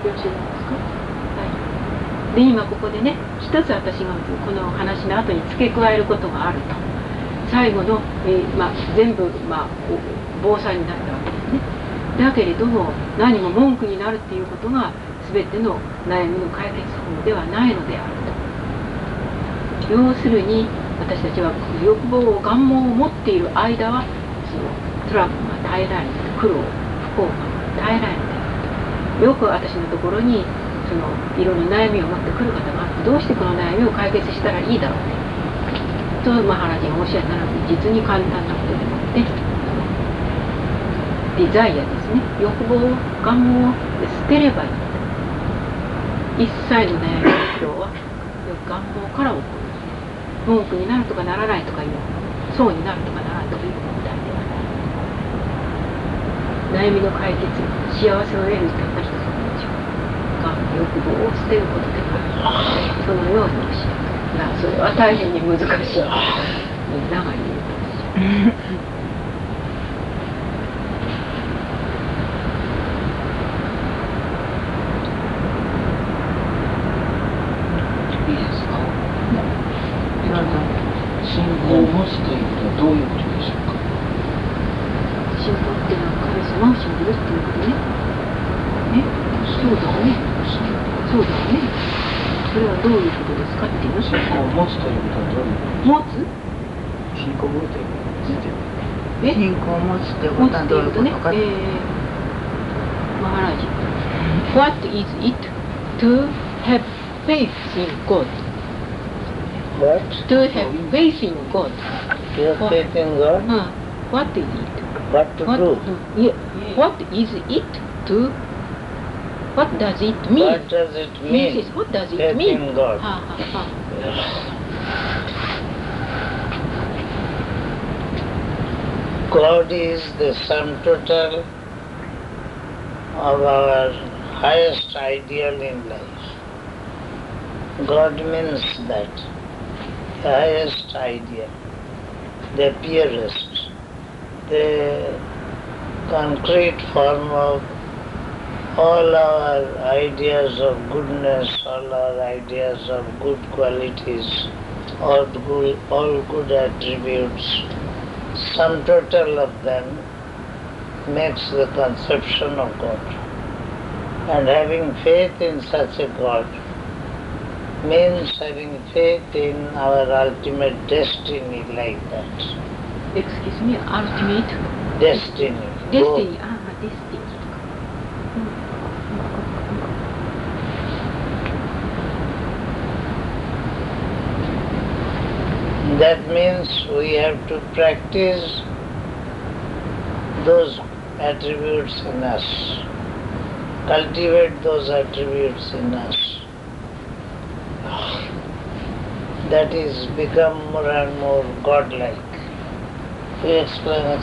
よろしいですか。はい。で今ここでね、一つ私がこの話の後に付け加えることがあると。最後の、全部、防災になったわけですね。だけれども何も文句になるっていうことが全ての悩みの解決法ではないのであると。要するに私たちは欲望願望を持っている間はそのトラブルが耐えられない、苦労不幸が耐えられない。よく私のところにそのいろんな悩みを持ってくる方があって、どうしてこの悩みを解決したらいいだろうとマハラジがおっしゃったので、実に簡単なことでもってデザイアですね、欲望願望を捨てればいい。一切の悩みの苦労は願望から起こる。文句になるとかならないとかいう、そうになるとかならないとかいう問題ではない。悩みの解決、幸せを得るたった一つの道は欲望を捨てることである。そのように教える。それは大変に難しい。みんなが言う。いいですか。信仰を持つということはどういうことでしょうか。信仰っていうのは神様を信じるっていうことね。ね、そうだね。そうだね。それはどういうことですかっていうの。信仰を持つということはどういうことですか。持つ？信仰を持つということは信仰を持つってことはどういうことか。マハラジ。What is it to have faith in God? What? To have faith in God. You have faith in God? What is it? What to do? Yeah. What is it to? What does it mean? What does it mean? Mrs. What does it faith mean? in God. God is the sum total of our highest ideal in life. God means that, the highest ideal, the purest, the concrete form of all our ideas of goodness, all our ideas of good qualities, all good attributes, sum total of them makes the conception of God. And having faith in such a God means having faith in our ultimate destiny like that. Excuse me, ultimate? Destiny. Destiny. Goal. Destiny. That means we have to practice those attributes in us, cultivate those attributes in us. That is become more and more godlike. We explain.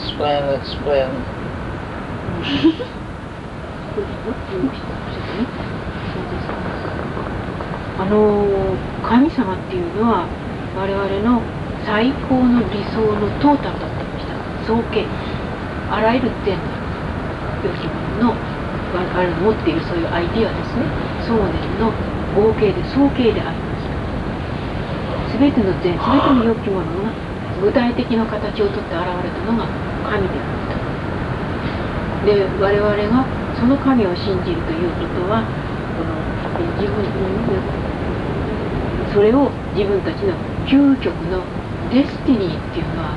神様っていうのは我々の最高の理想のトータルだったとしたら総計、あらゆる点良きものの我々の持っているそういうアイディアですね、想念の合計で総計であります。全ての善、全ての良きものが具体的な形をとって現れたのが神であった。で我々がその神を信じるということは自分それを自分たちの究極のデスティニーっていうのは、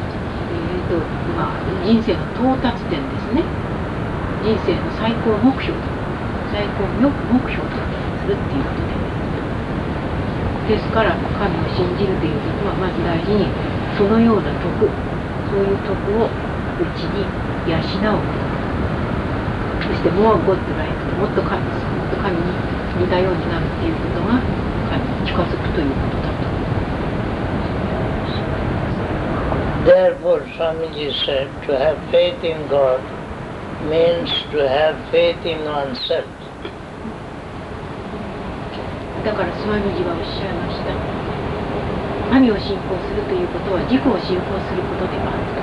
人生の到達点ですね。人生の最高目標と最高目標とするっていうことですから神を信じるということはまず大事にそのような徳、そういう徳をうちに養うこと、そしてmore God like、もっと神に似たようになるっていうことが神中に近づくということだと。Therefore, Swamiji said, to have faith in God means to have faith in oneself. だからスワミジはおっしゃいました。神を信仰するということは自己を信仰することであると。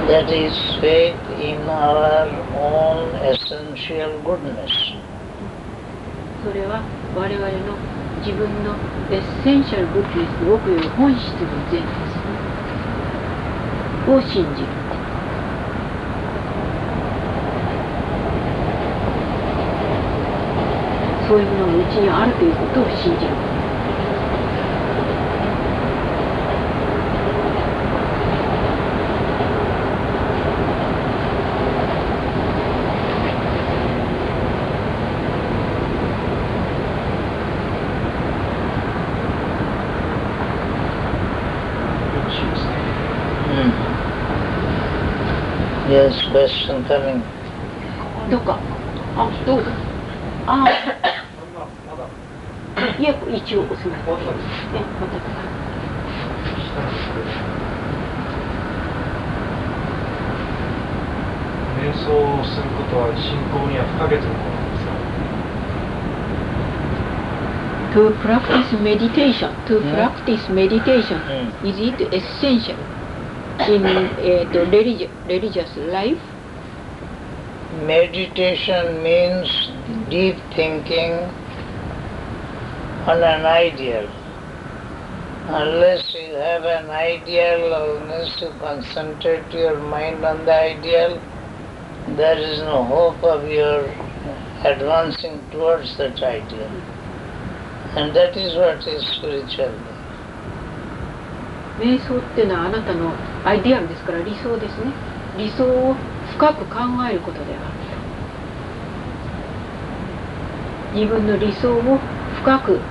That is faith in our own essential goodness. それは我々の自分のエッセンシャルグッドネス、ごくより本質の善ですを信じる。そういうものがうちにあるということを信じる。Yes, question coming. どうか。あ、どうぞ。ああ。いや、一応おすまい。ね、また。瞑想をすることは信仰には不可欠なものなんですか。To practice meditation, is it essential in religious life? Meditation means deep thinking on an ideal. Unless you have an ideal, unless you concentrate your mind on the ideal, there is no hope of your advancing towards that ideal. And that is what is spiritual. 瞑想っていうのはあなたのアイデアルですから理想ですね。理想を深く考えることであると。自分の理想を深く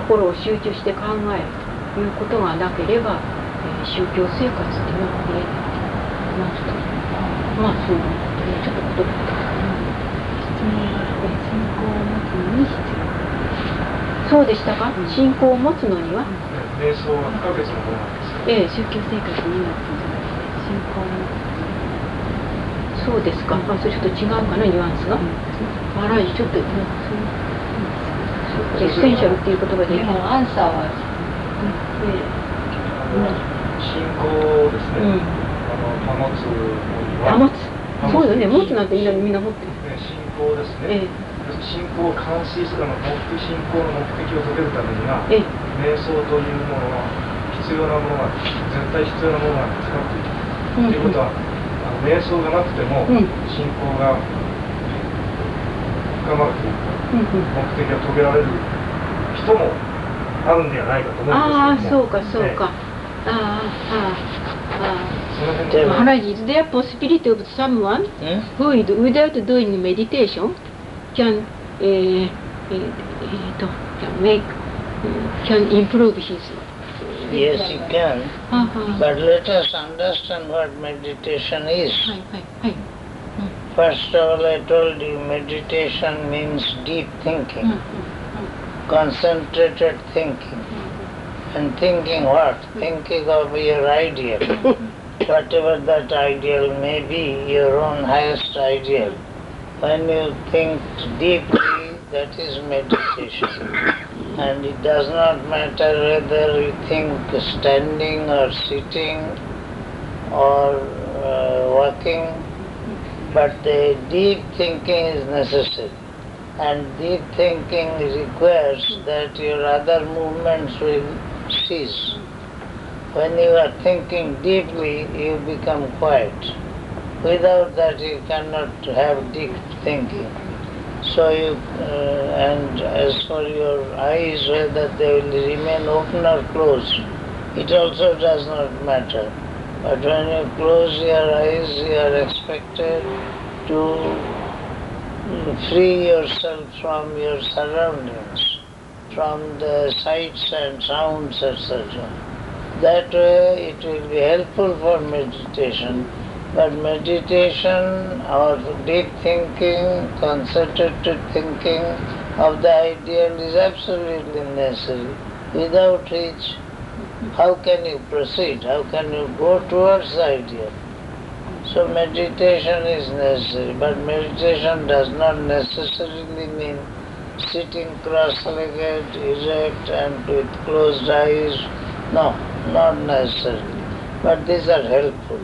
心を集中して考えるということがなければ、宗教生活っていうのは見えない。まあそうちょっと言葉が信仰を持つのに必要。そうでしたか？信仰を持つのには瞑想は不可欠なものなんですか。宗教生活には信仰を持つ。そうですか。それちょっと違うかな、ニュアンスが。あら、ちょっとエッセンシャルっていう言葉で。アンサーは信仰ですね。保つのには。保つ。そうだね。持つなんてみんな持ってる。信仰ですね。信仰を監視する信仰の目的を遂げるためには、瞑想というものは必要なものが絶対必要なものなんですかということは、瞑想がなくても信仰が深まるというか、目的が遂げられる人もあるんではないかと思うんですけども。そうかそうか。Maharaj, is there a possibility of someone who is without doing meditation can improve his Yes, he can. But let us understand what meditation is. First of all, I told you meditation means deep thinking, concentrated thinking. And thinking what? Thinking of your ideal. Whatever that ideal may be, your own highest ideal. When you think deeply, that is meditation. And it does not matter whether you think standing or sitting or walking, but the deep thinking is necessary. And deep thinking requires that your other movements will cease. When you are thinking deeply, you become quiet. Without that, you cannot have deep thinking. So and as for your eyes, whether they will remain open or closed, it also does not matter. But when you close your eyes, you are expected to free yourself from your surroundings, from the sights and sounds, etc. That way it will be helpful for meditation But meditation or deep thinking, concentrated thinking of the ideal is absolutely necessary. Without which, how can you proceed? How can you go towards the ideal? So meditation is necessary, but meditation does not necessarily mean sitting cross-legged, erect and with closed eyes. No, not necessarily. But these are helpful.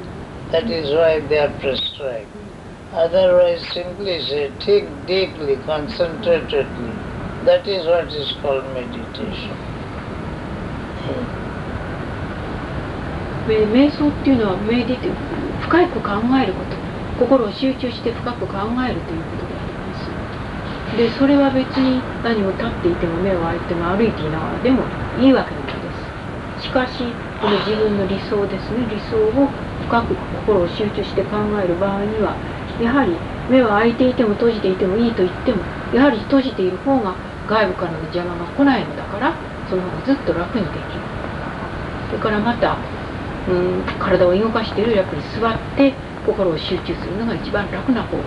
That is why they are prescribed. Otherwise, simply say, think deeply, concentratedly. That is what is called meditation. 瞑想っていうのは深く考えること、心を集中して深く考えるということであります。で、それは別に何も立っていても目を開いても歩いていながらでもいいわけなのです。しかし、この自分の理想ですね、理想を深く心を集中して考える場合には、やはり目は開いていても閉じていてもいいと言っても、やはり閉じている方が外部からの邪魔が来ないのだから、その方がずっと楽にできる。それからまた、体を動かしているよりやっぱり座って心を集中するのが一番楽な方法。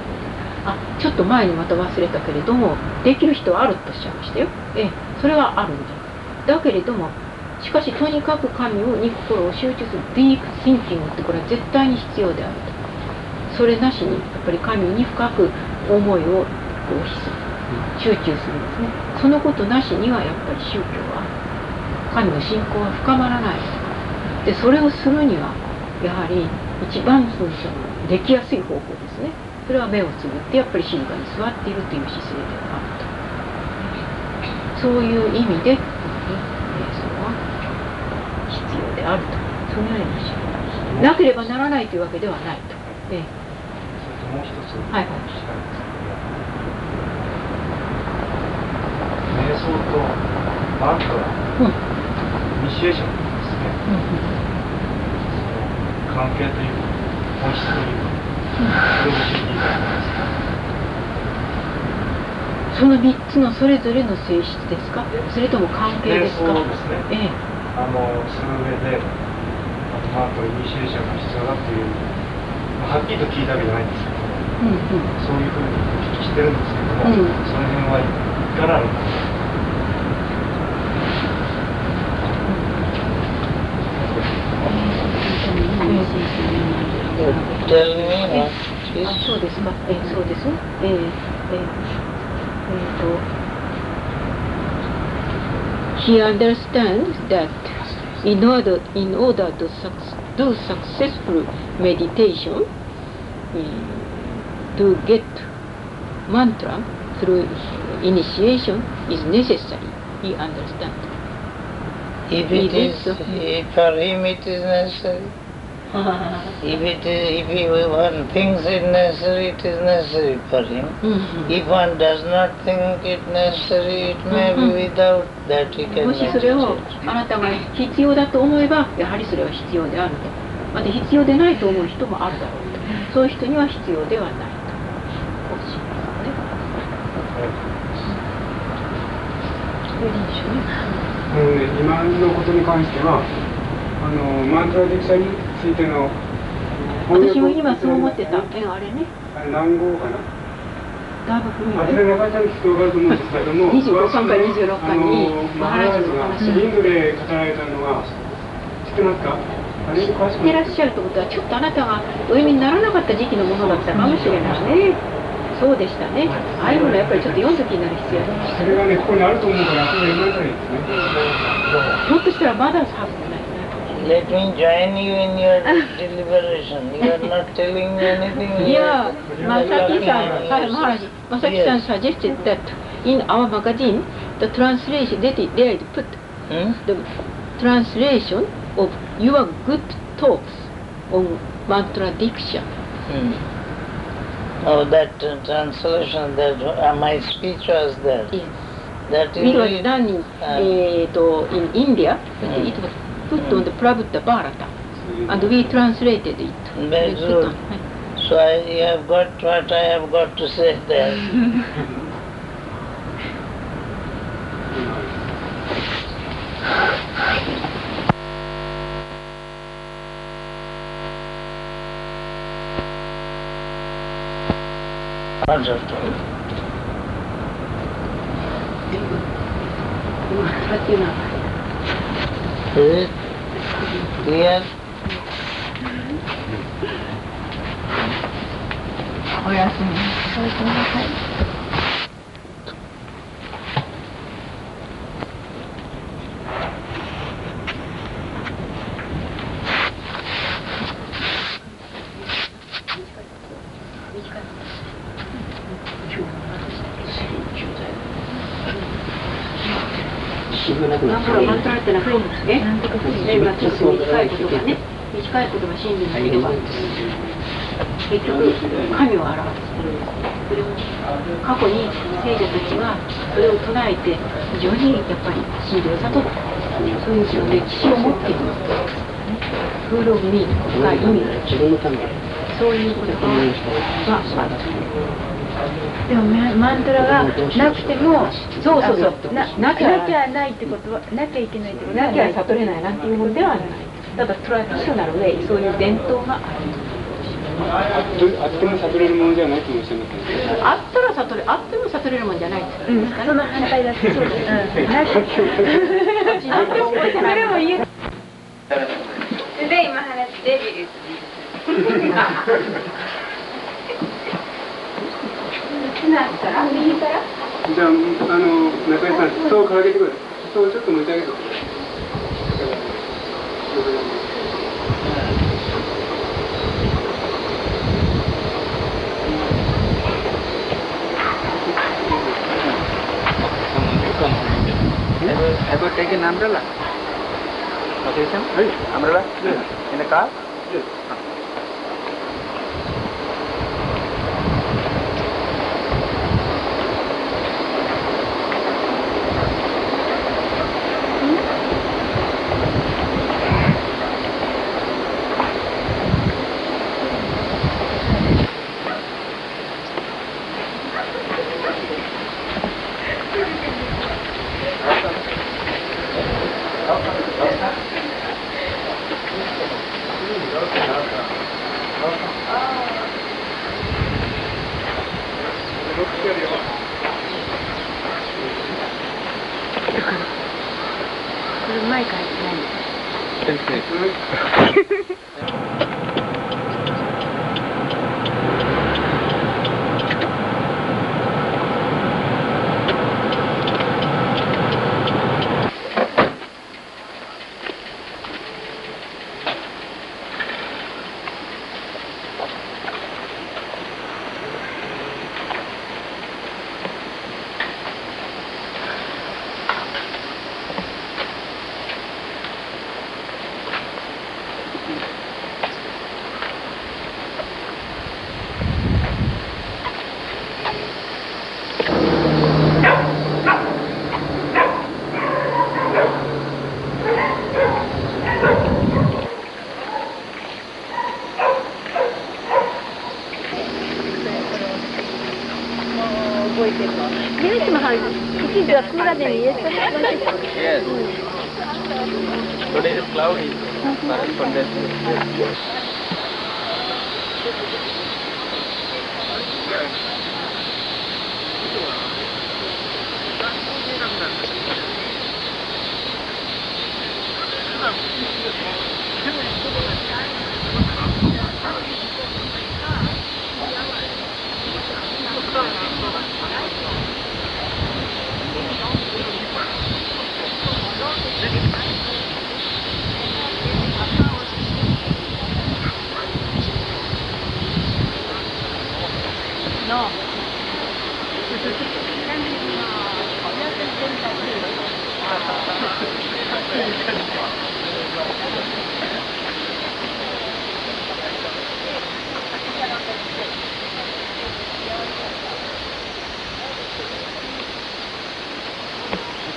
ちょっと前にまた忘れたけれども、できる人はあるとおっしゃいましたよ。それはあるんだ。だけれども、しかしとにかく神に心を集中するディープシンキングってこれは絶対に必要であると。それなしにやっぱり神に深く思いを集中するんですね。そのことなしにはやっぱり宗教は神の信仰は深まらない。でそれをするにはやはり一番そのできやすい方法ですね。それは目をつぶってやっぱり静かに座っているという姿勢であると。そういう意味で瞑想は必要であると。そうなりましょう。なければならないというわけではないと。もう一つ聞きたいんですけど、瞑想とマントラ、イニシエーションですね、その関係というか本質というか、それを教えていただけますか。その3つのそれぞれの性質ですか、それとも関係ですか。瞑想ですね、する上でマントラ、イニシエーションが必要だっていう、はっきりと聞いたわけじゃないんですけど、そういうふうにお聞きしてるんですけども、その辺はいかがなのか。そうですか。そうですね。He understands that in order to do successful meditation, to get mantra through initiation is necessary. He understands. If for him it is necessary. If one thinks it necessary, it is necessary for him. If one does not think it necessary, it may be without that he can もしそれをあなたが必要だと思えば、やはりそれは必要であると。また必要でないと思う人もあるだろうと。そういう人には必要ではないと。おっしゃいますね。それでいいでしょうね。今のことに関しては、マントラディクシャについての私も今そう思ってた。あれね。何号かな。だいぶ古いあちら中ちゃんに聞くと分かると思うんですけれども、25巻か26巻にマハラージがインドで語られたのは知ってますか？知ってらっしゃるということは、ちょっとあなたがお読みにならなかった時期のものだったかもしれないね。そうでしたね。ああいうものやっぱりちょっと読んどきになる必要があります。それがね、ここにあると思うから、それ読まれたらいいですね。ひょっとしたらまだはずじゃない。Let me join you in your deliberation. You are not telling me anything. Yeah, Masaki-san suggested that in our magazine, the translation, they had put the translation of your good talks on mantra diksha. Oh, that translation, that my speech was there. Yes. That is it was done in India, but it was put on the Prabhupada Bharata, and we translated it. Very good. So I have got what I have got to say there. Other told. マントラっていうのは Is it clear? おやすみ。おやすみなさい。だからマントラってのはね、今ちょっと短いことがね、短いことが真理の言葉。結局神を表してるんです。それを過去に聖者たちはそれを唱えて非常にやっぱり真理を悟った。そういうその歴史を持っている。フール・オブ・ミーの深い意味が自分のためそういうことがある。でもマントラがなくてもそうなきゃないってことはなきゃいけないってことはなきゃ悟れないなんていうものではない。ただトラディショナルでそういう伝統がある。あっても悟れるものじゃないともおっしゃいません。あったら悟れ、あっても悟れるもんじゃないですかね。その反対だってそうです。あってもそれも言え。で今話してビル。なったら右から。じゃあ中井さん、裾を掲げてください。裾をちょっと持ち上げてください。Have you taken umbrella? Umbrella? In the car?これ前から言ってない。Yes. Today is cloudy. Correspondence. No.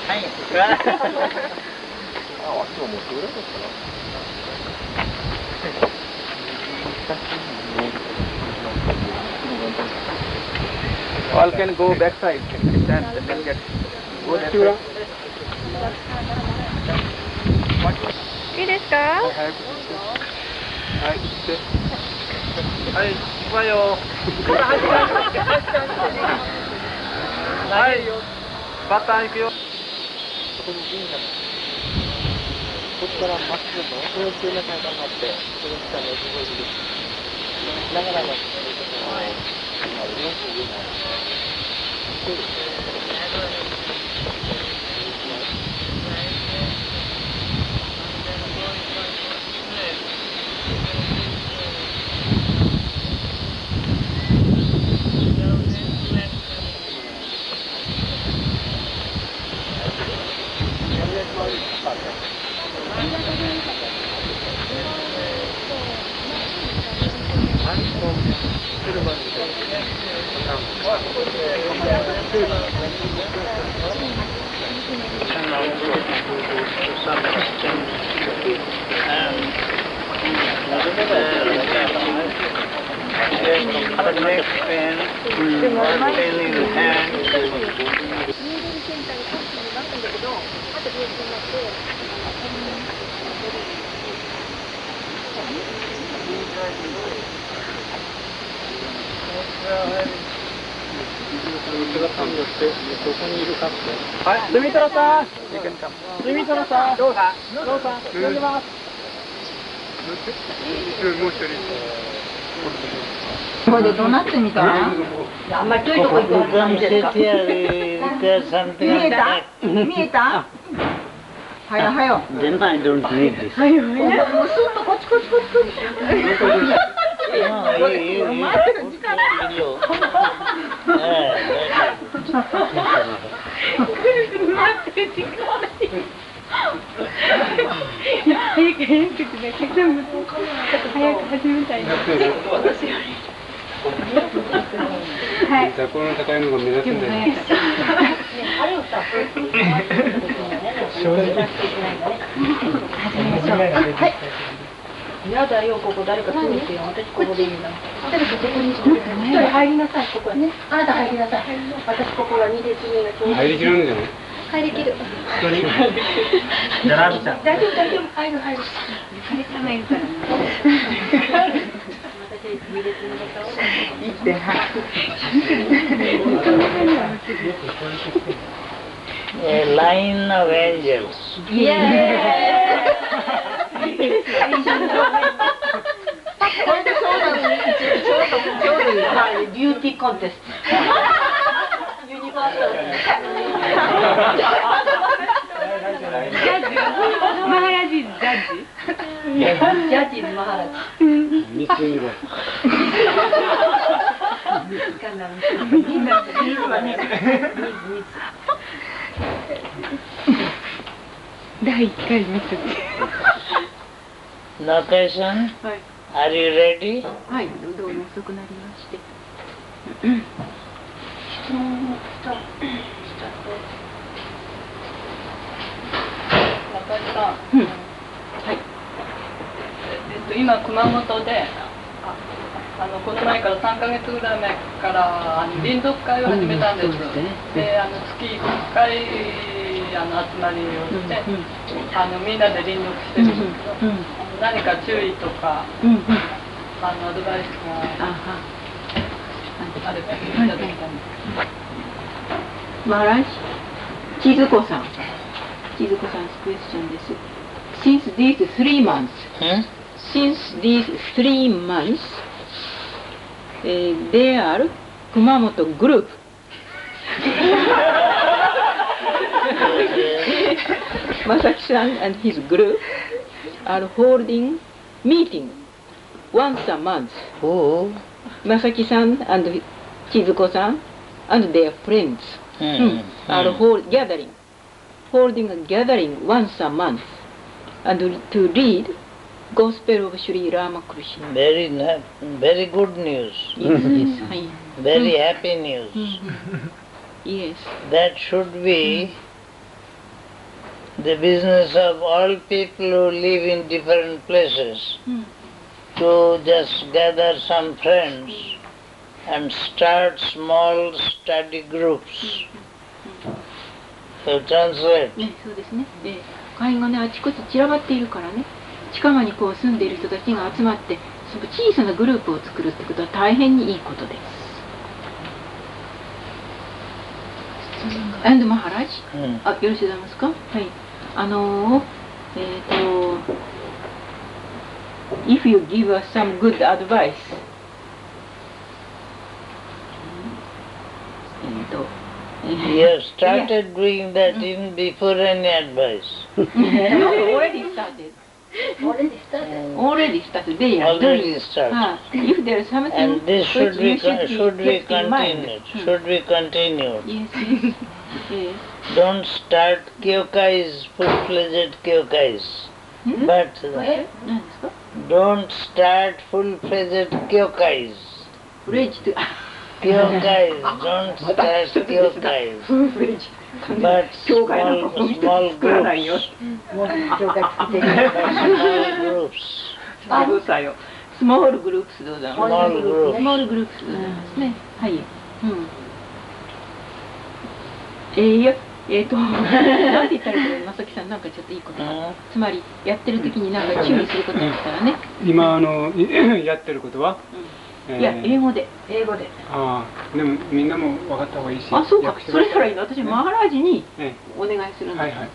はい。あ、あっちももうそれだったな。All can go backside. Stand and then get go that side. いいですか？はい。はい、行くわよ。はい、バター行くよ。こっちからまっすぐの空中の階段があって、その下に動いてる。長々とそういうことは、今、4つ言うのは、そうですね。はい、住虎さん。住虎さん。どうさん。呼んでます。もう一人。これでどうなってみたら？あんまり遠いとこ行くのなんですか？見えた？見えた？はよはよ。Then I don't need this. はよはよ。もうすっとこっちこっちこっちこっち。待ってる時間ない。早く早くってね、ちょっと早く始めたいな。はい。座高の高いのが目立つんだよ。はい。やだよ、ここ誰か来るってよ。私ここでいいんだ。誰かここにして。一人入りなさい、ここね。あなた入りなさい。私ここが2列目がちょうど。入りきるんじゃない？入りきる。じゃあ、ラビちゃん。大丈夫、大丈夫。入る、入る。彼さんがいるからね。私2列目だと。A line of angels. Yeah. ちょうどいい。ビューティーコンテスト。ユニバーサル。ジャッジ。マハラジジャッジ。ジャッジマハラジ。三つ見ろ。第1回見てて。Notation, はい。 are you ready? はい、どうも遅くなりまして。質問をしちゃって。中井さん。うん。はい。今熊本で、この前から3ヶ月ぐらい前から臨読会を始めたんです。で、月1回集まりをして、みんなで臨読してるんですけど、何か注意とか、アドバイスがあればいただきたいんです。マラジ千鶴子さん、千鶴子さんクエスチョンです。Since these 3 months, they are Kumamoto group. Masaki-san and his group are holding meeting once a month. Who? Masaki-san and Chizuko-san and their friends are holding a gathering once a month and to read Gospel of Sri Ramakrishna. Very good news. Yes, yes. Very happy news. Yes. That should be the business of all people who live in different places, to just gather some friends and start small study groups. So translate. ね、そうですね。会員がね、あちこち散らばっているからね、近場にこう住んでいる人たちが集まってその小さなグループを作るってことは大変にいいことです。And Maharaj、あ、よろしゅうございますか。はい。if you give us some good advice、You have started doing that even before any advice. already started. Already started. They are Already started. If there is something And this should be kept in mind. continued. Should be continued. Yes, yes. Don't start kyokais, full-fledged kyokais. But don't start full-fledged kyokais. Kyokais, don't start kyokais. But small groups. Small groups どうだろう。 Small groups. Small groups ですね。はい。なんて言ったらいいか、まさきさん、なんかちょっといいことが、つまりやってる時になんか注意することだったらね。今やってることは、いや、英語で。ああ、でもみんなも分かった方がいいし。あ、そうか。それからいいの。私マハラージにお願いするんです。はいはい。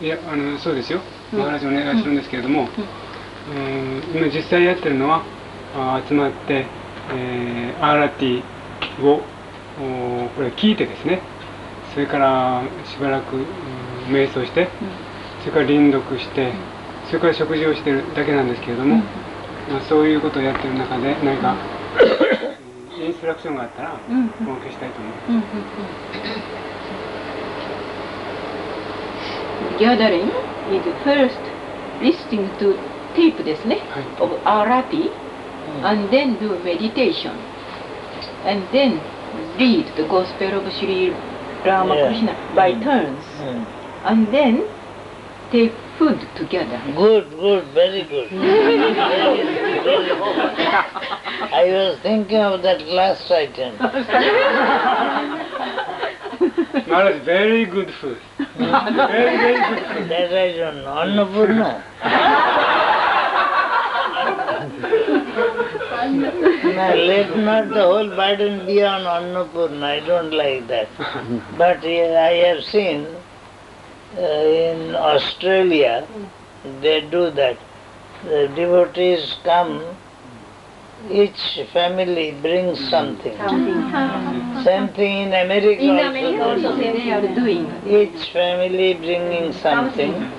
いや、そうですよ。マハラージお願いするんですけれども、今実際やってるのは集まって、アーラティをこれ聞いてですね。それからしばらく瞑想して、それから輪読して、それから食事をしてるだけなんですけれども、そういうことをやってる中で何かインストラクションがあったらお受けしたいと思います。Gathering is first listening to tape ですね、of Arati, and then do meditation, and then read the Gospel of Sri Ramakrishna by turns, and then take food together. Good, very good. I was thinking of that last item. Maharaj, very good food. Very good food. That I don't know. Annapurna. No, let not the whole burden be on Annapurna. I don't like that. But I have seen in Australia, they do that. The devotees come, each family brings something. Same thing in America also they are doing. Each family bringing something,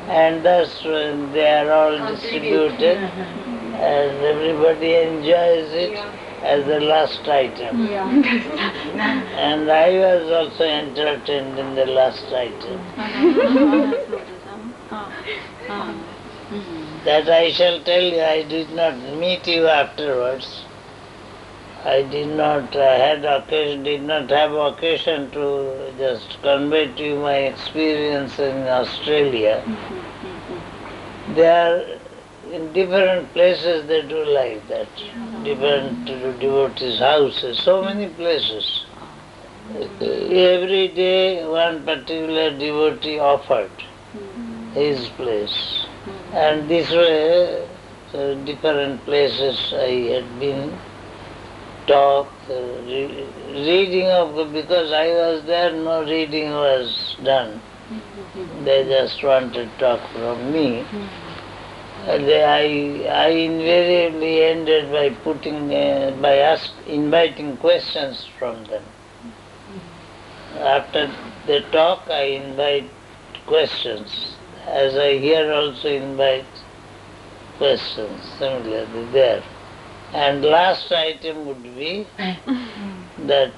and thus they are all distributed, and everybody enjoys it as the last item. And I was also entertained in the last item. That I shall tell you, I did not meet you afterwards. I did not have occasion to just convey to you my experience in Australia. They are in different places they do like that. Different devotees' houses, so many places. Every day one particular devotee offered his place. And this way, different places I had been taught, reading of, because I was there, no reading was done. They just wanted to talk from me. I invariably ended by inviting questions from them. After the talk, I invite questions. As I here also invite questions, similarly there. And last item would be that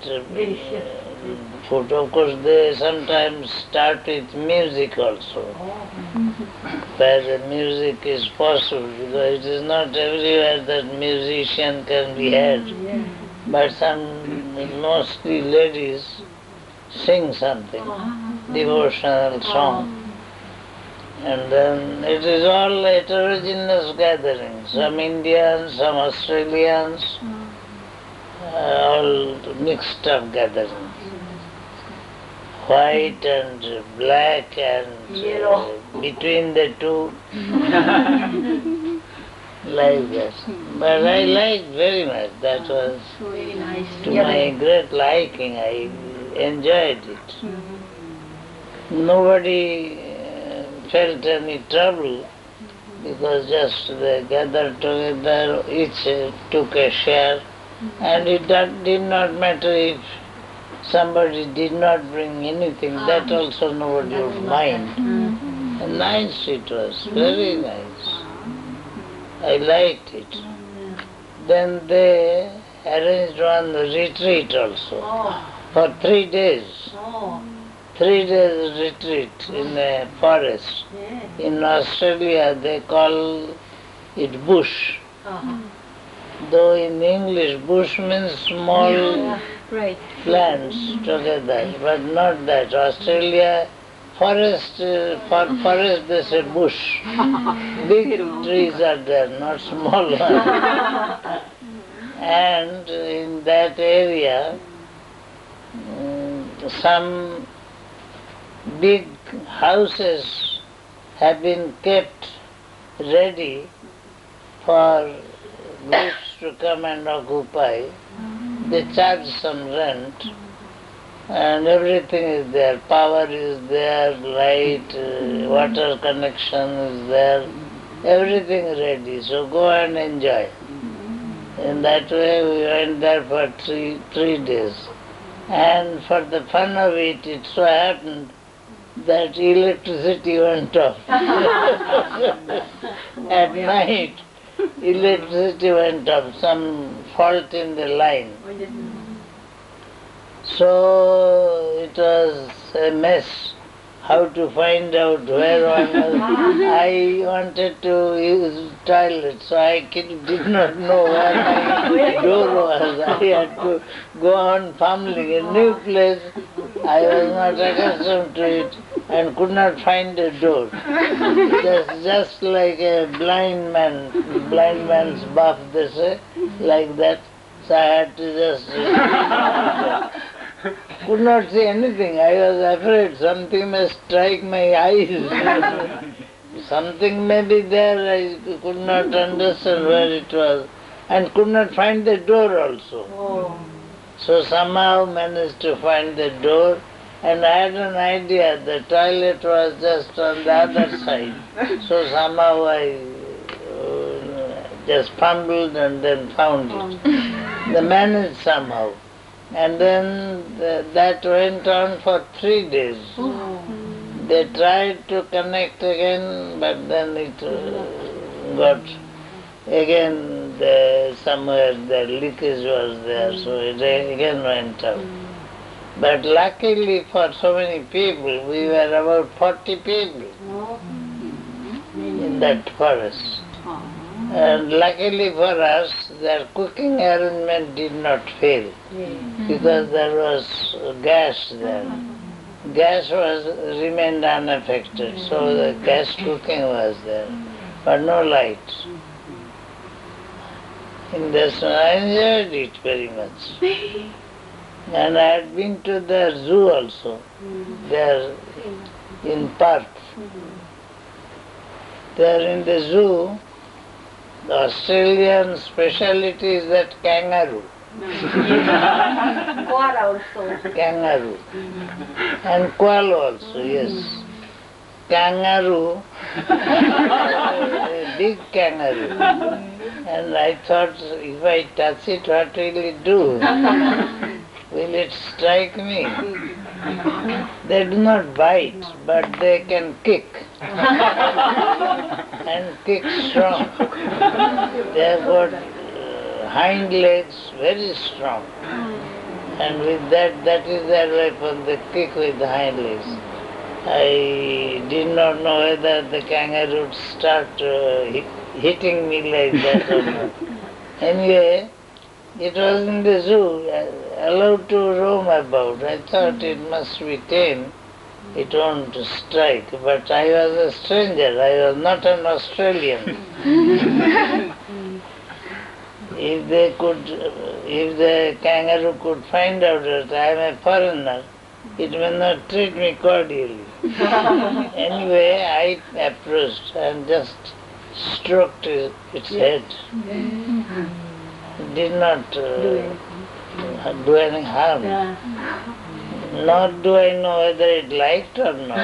food. Of course, they sometimes start with music also, where the music is possible, because it is not everywhere that musician can be had. But mostly ladies sing something, devotional song. And then it is all heterogeneous gatherings, some Indians, some Australians, all mixed up gatherings. White and black and between the two, like that. But I liked very much. That was very nice. to my great liking. I enjoyed it. Nobody felt any trouble because just they gathered together, each took a share, and it did not matter if somebody did not bring anything, that also nobody would mind. And nice it was, very nice. I liked it. Then they arranged one retreat also for 3 days. 3 days retreat in a forest. In Australia they call it bush. Though in English bush means small plants together, but not that. Australia forest, for forest they say bush. Big trees are there, not small ones. And in that area some big houses have been kept ready for groups to come and occupy. They charge some rent and everything is there. Power is there, light, water connection is there, everything ready. So go and enjoy. In that way we went there for three days. And for the fun of it, it so happened that electricity went off. At night, electricity went off, some fault in the line. So it was a mess. How to find out where one was. I wanted to use toilet, so I did not know where my door was. I had to go on fumbling. A new place, I was not accustomed to it and could not find a door. Just like a blind man's buff, they say, like that. So I had to just... could not see anything. I was afraid something may strike my eyes. Something may be there. I could not understand where it was and could not find the door also. So somehow managed to find the door, and I had an idea the toilet was just on the other side. So somehow I just fumbled and then found it. They managed somehow. And then that went on for 3 days. They tried to connect again, but then it got again somewhere the leakage was there, so it again went out. But luckily for so many people, we were about 40 people in that forest. And luckily for us, their cooking arrangement did not fail, because there was gas there. Gas remained unaffected, so the gas cooking was there, but no light. In this, I enjoyed it very much. And I had been to their zoo also, there in Perth. There in the zoo, the Australian speciality is that kangaroo. Koala also. Kangaroo. And koala also, yes. Kangaroo, a big kangaroo. And I thought, if I touch it, what will it do? Will it strike me? They do not bite, but they can kick. And kick strong. They have got hind legs very strong. And with that is their weapon, they kick with the hind legs. I did not know whether the kangaroo would start hitting me like that or not. Anyway, it was in the zoo, allowed to roam about. I thought it must be tame, it won't strike. But I was a stranger, I was not an Australian. If the kangaroo could find out that I am a foreigner, it may not treat me cordially. Anyway, I approached and just stroked its head. Did not do any harm. Nor do I know whether it liked or not.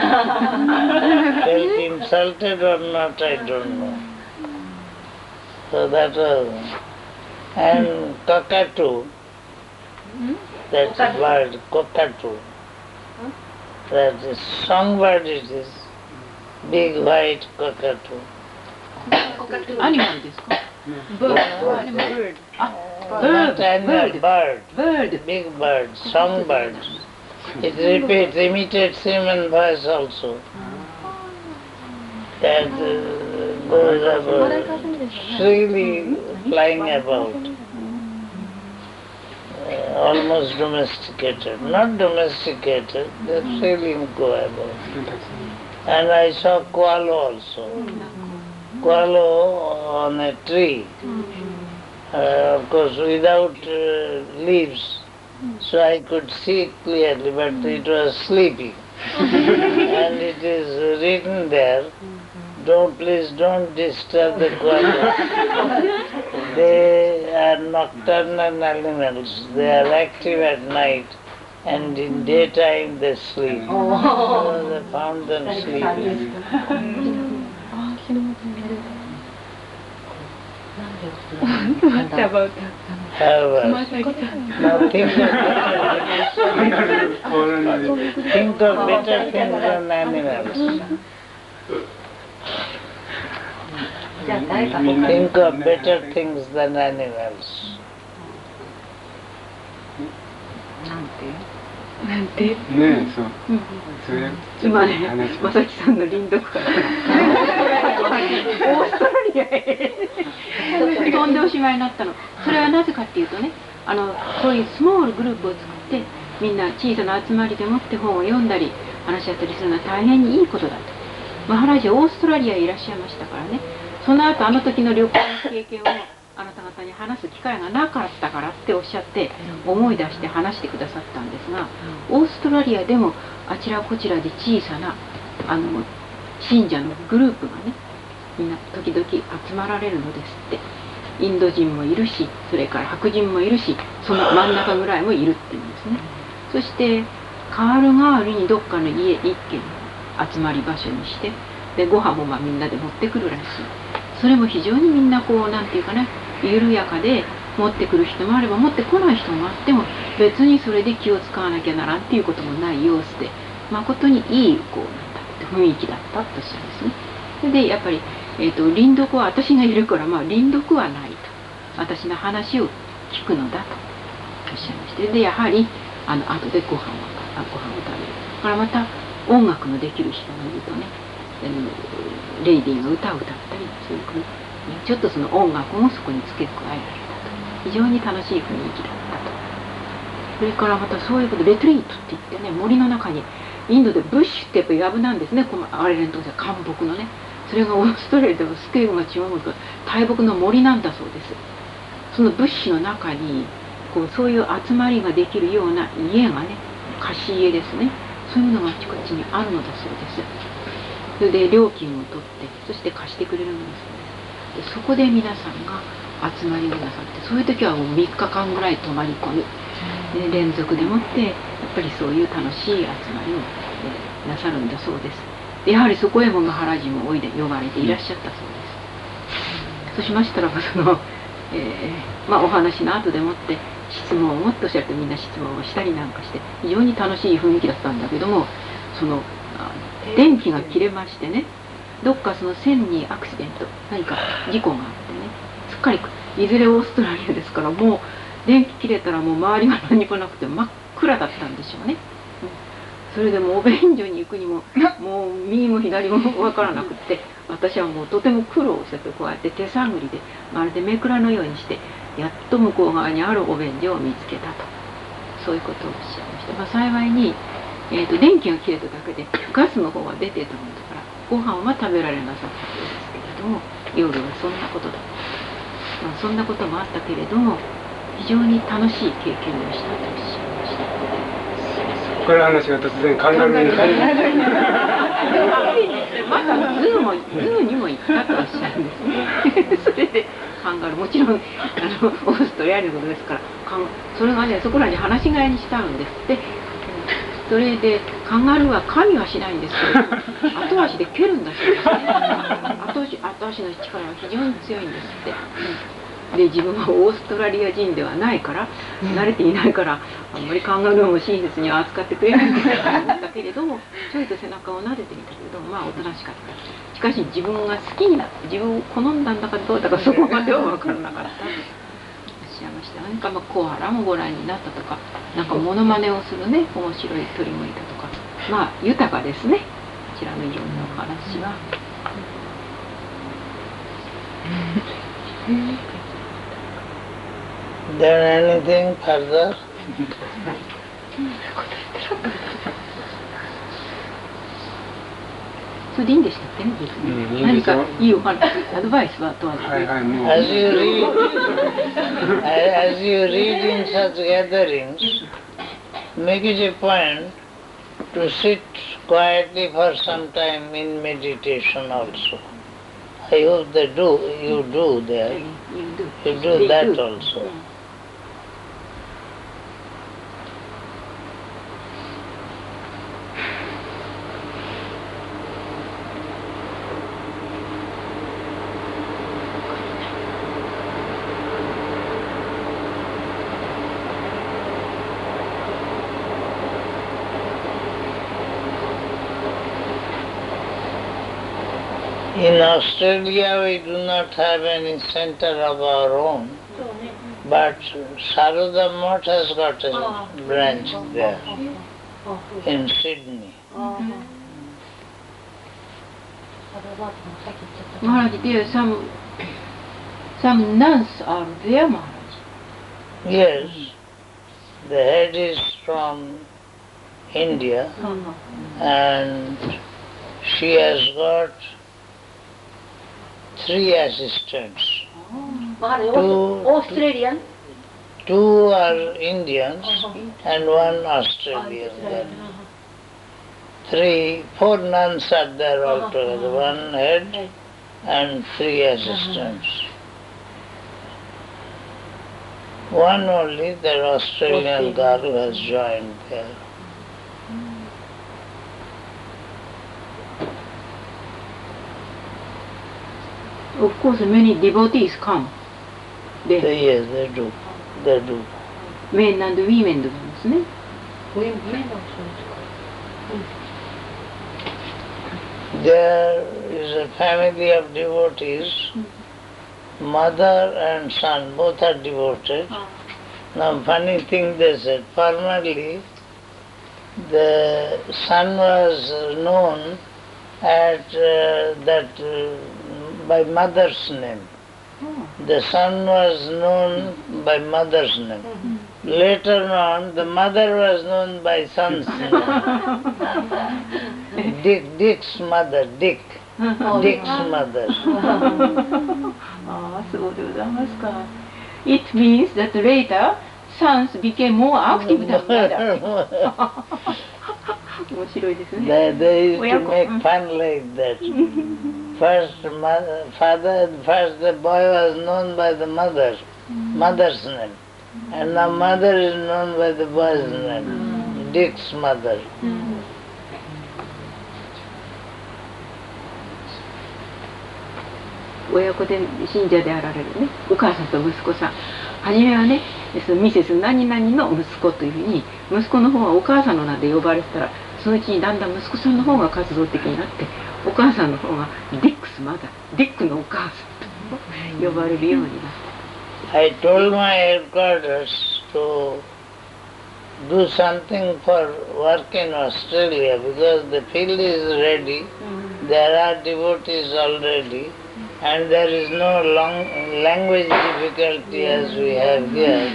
Felt insulted or not, I don't know. So that was. And cockatoo, that's a bird, cockatoo. That is songbird it is. Big white cockatoo. Animal ですか？ Bird. Bird. Bird. Big bird, songbird. It repeats, imitates human voice also. That goes about freely flying about. Almost domesticated. Not domesticated, they freely go about. And I saw koala also. Koala on a tree. Of course, without leaves. So I could see clearly, but it was sleeping. And it is written there, please don't disturb the koala. They are nocturnal animals. They are active at night, and in daytime they sleep. So they found them sleeping. What about However, now think of better things than animals. Think of better things than animals. なんてねえ、そう。それ今ね、まさきさんの臨読からオーストラリアへ飛んでおしまいになったの。それはなぜかっていうとね、そういうスモールグループを作ってみんな小さな集まりでもって本を読んだり話し合ったりするのは大変にいいことだと。マハラジはオーストラリアへいらっしゃいましたからね、その後あの時の旅行の経験をあなた方に話す機会がなかったからっておっしゃって思い出して話してくださったんですが、オーストラリアでもあちらこちらで小さな信者のグループがね、みんな時々集まられるのですって。インド人もいるし、それから白人もいるし、その真ん中ぐらいもいるっていうんですね。そしてカール代わりにどっかの家一軒集まり場所にして、でご飯もみんなで持ってくるらしい。それも非常にみんなこうなんていうかね、緩やかで持ってくる人もあれば持ってこない人もあっても別にそれで気を使わなきゃならんっていうこともない様子で、誠にいいこう雰囲気だったとしたんですね。それでやっぱり、臨読は私がいるから、臨読はないと、私の話を聞くのだとおっしゃいまして、でやはり後でご飯を食べる。からまた音楽のできる人がいるとね、レイディーが歌を歌ったりそういうちょっとその音楽もそこに付け加えられたと、非常に楽しい雰囲気だったと。それからまたそういうことレトリートって言ってね、森の中にインドでブッシュってやっぱり藪なんですね、あれのところで干木のね、それがオーストラリアでもスケールが違うと大木の森なんだそうです。そのブッシュの中にこうそういう集まりができるような家がね、貸し家ですね、そういうのがあちこちにあるのだそうです。それで料金を取ってそして貸してくれるのだそうです。でそこで皆さんが集まりをなさって、そういう時はもう3日間ぐらい泊まり込みで連続でもってやっぱりそういう楽しい集まりをなさるんだそうです。でやはりそこへもマハラジも呼ばれていらっしゃったそうです。そうしましたらお話の後でもって質問をもっとおっしゃってみんな質問をしたりなんかして非常に楽しい雰囲気だったんだけども、その電気が切れましてね、どっかその線にアクシデント何か事故があってね、すっかりいずれオーストラリアですからもう電気切れたらもう周りが何もなくて真っ暗だったんでしょうね。それでもうお便所に行くにももう右も左も分からなくって私はもうとても苦労してこうやって手探りでまるでめくらのようにしてやっと向こう側にあるお便所を見つけたと、そういうことをおっしゃいまして、幸いに、電気が切れただけでガスの方は出てたもんだからご飯は食べられなさったそうですけれども、夜はそんなことだった、そんなこともあったけれども非常に楽しい経験をしたとおっしゃいました。これ話が突然カンガルーに帰りました。またズーにも行ったとおっしゃるんですね。それでカンガルー、もちろんオーストラリアのことですから、それがねそこらに放し飼いにしてあるんですって。それでカンガルーは噛みはしないんですけど、後足で蹴るんだそうですね。後足の力は非常に強いんですって。で自分はオーストラリア人ではないから慣れていないからあんまりカンガルーも親切には扱ってくれないんだけれども、ちょいと背中を撫でてみたけれども、まあおとなしかった。しかし自分が好きになって自分を好んだんだかどうだかそこまでは分からなかったとおっしゃいました。何かコアラもご覧になったとか、なんかモノマネをするね面白い鳥もいたとか、まあ豊かですね、こちらのいろんなお話は。Then anything further? それでいいんでしたっけね。何かいいお話、アドバイスは問わず。As you read in such gatherings, make it a point to sit quietly for some time in meditation also. I hope that you do there. You do that also. In Australia we do not have any center of our own, but Sarada Math has got a branch there in Sydney. Maharaj, there are some nuns are there, Maharaj. Yes, the head is from India and she has got 3 assistants. Australian? 2 are Indians and 1 Australian. 4 nuns are there altogether, 1 head and 3 assistants. 1 only, the Australian girl who has joined there. Of course, many devotees come. Yes, they do. They do. Men and women ですね。There is a family of devotees. Mother and son both are devoted. Now, funny thing they said, formerly the son was known at by mother's name. The son was known by mother's name. Later on, the mother was known by son's name. Dick's mother, Dick's mother. It means that later sons became more active than mother. 面白いですね。They used to make fun like that. First the boy was known by the mother's name. And now mother is known by the boy's name, Dick's mother. 親子で信者であられるね、お母さんと息子さん、初めはね、ミセス何々の息子というふうに、息子の方はお母さんの名で呼ばれてたら、そのうちにだんだん息子さんの方が活動的になって、お母さんの方がディックスマダー、ディックのお母さんと呼ばれるようになった。I told my headquarters to do something for work in Australia because the field is ready, there are devotees already, and there is no language difficulty as we have here.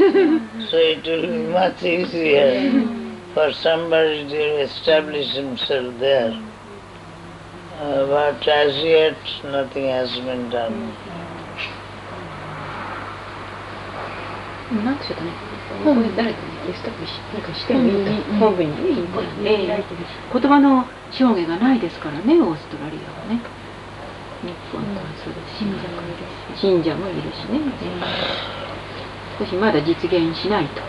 So it will be much easier for somebody to establish himself there. But as yet nothing has been done. なんて言うかね、本部に誰かにエスタブリッシュなんかしてもいいと、本部にね、言葉の証言がないですからね、オーストラリアはね。日本とはそうです。信者もいるしね。少しまだ実現しないと。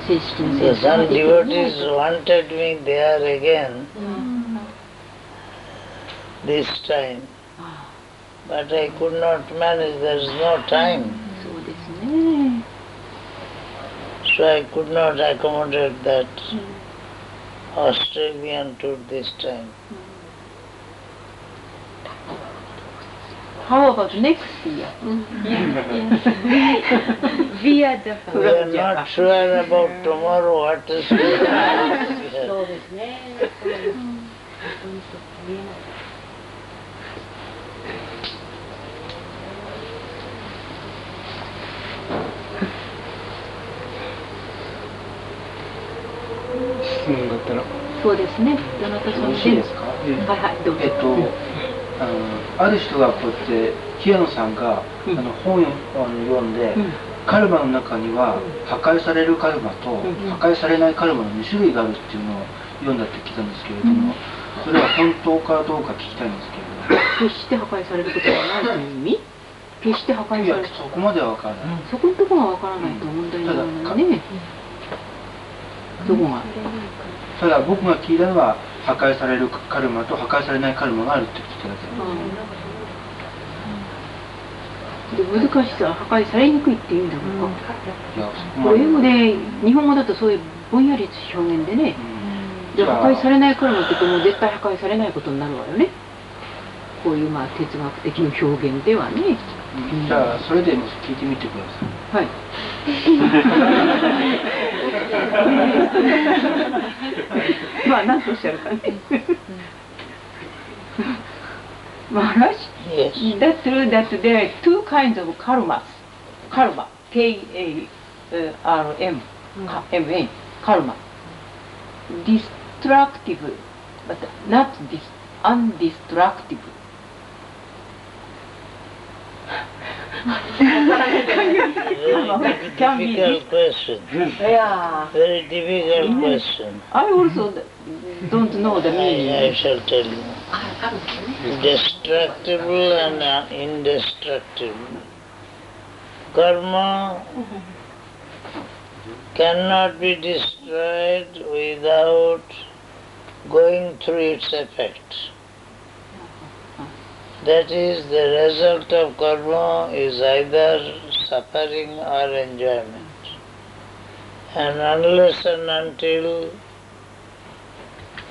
正式な宣言ができるね。 Some devotees wanted me there again this time, but I could not manage. There is no time, そうですね。 so I could not accommodate that Australian tour this time. How about next year? Via Japan. We are not sure about tomorrow what is to happen. そうですね。そうです。本当にそう言えない。質問があったら。そうですね。どなたさんよろしいですか？はいはい、どうぞ。ある人がこうやって平野さんが、本を読んで、カルマの中には破壊されるカルマと、破壊されないカルマの2種類があるっていうのを読んだって聞いたんですけれども、それは本当かどうか聞きたいんですけれども。決して破壊されることはないという意味？決して破壊される。そこまでは分からない。そこのところが分からないと問題にならないね。どこが？ただ僕が聞いたのは破壊されるカルマと破壊されないカルマがあるって聞いただけ。で難しさは破壊されにくいっていうんだもんか。英語で日本語だとそういうぼんやりした表現でね。で破壊されないカルマって言うともう絶対破壊されないことになるわよね。こういうまあ哲学的な表現ではね。じゃあそれでも聞いてみてください。はい。まあ何とおっしゃるかね。Maharaj, Yes. that's true that there are two kinds of karmas. Karma, K-A-R-M, M-A, karma. Destructive, but not undestructive. Very difficult question. Yeah. Very difficult question. I also don't know the meaning. I shall tell you. Destructible and indestructible. Karma cannot be destroyed without going through its effects. That is, the result of karma is either suffering or enjoyment. And unless and until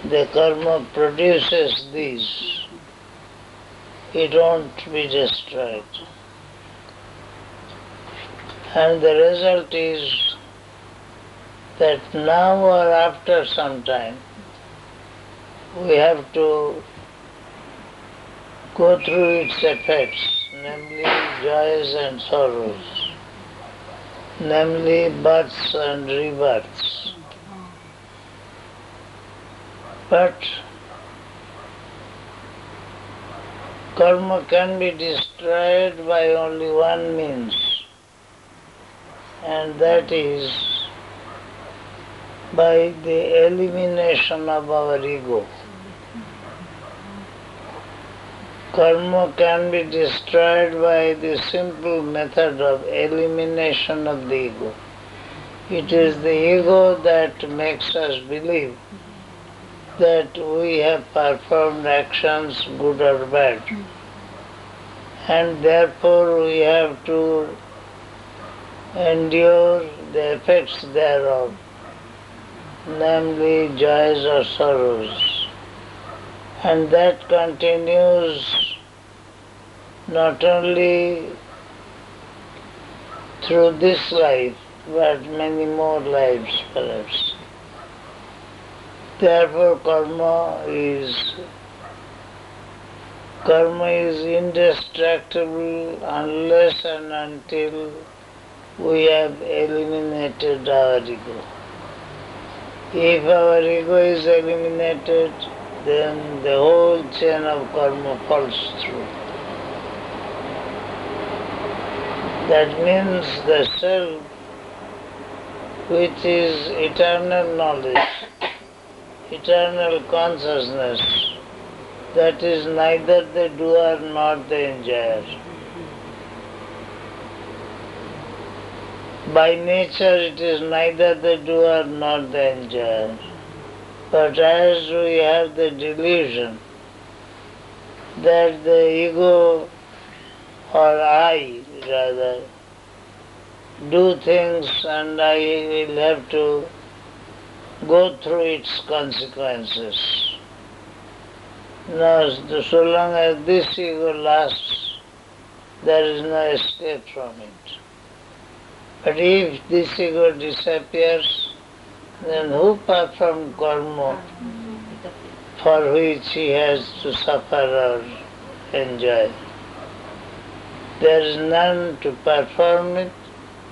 the karma produces these, it won't be destroyed. And the result is that now or after some time, we have to go through its effects, namely joys and sorrows, namely births and rebirths. But karma can be destroyed by only one means, and that is by the elimination of our ego. Karma can be destroyed by the simple method of elimination of the ego. It is the ego that makes us believe that we have performed actions, good or bad, and therefore we have to endure the effects thereof, namely joys or sorrows. And that continues not only through this life, but many more lives perhaps. Therefore karma is indestructible unless and until we have eliminated our ego. If our ego is eliminated, then the whole chain of karma falls through. That means the self, which is eternal knowledge, eternal consciousness that is neither the doer nor the enjoyer. By nature it is neither the doer nor the enjoyer. But as we have the delusion that the ego, or I rather, do things and I will have to go through its consequences. Now, so long as this ego lasts, there is no escape from it. But if this ego disappears, then who performs karma for which he has to suffer or enjoy? There is none to perform it,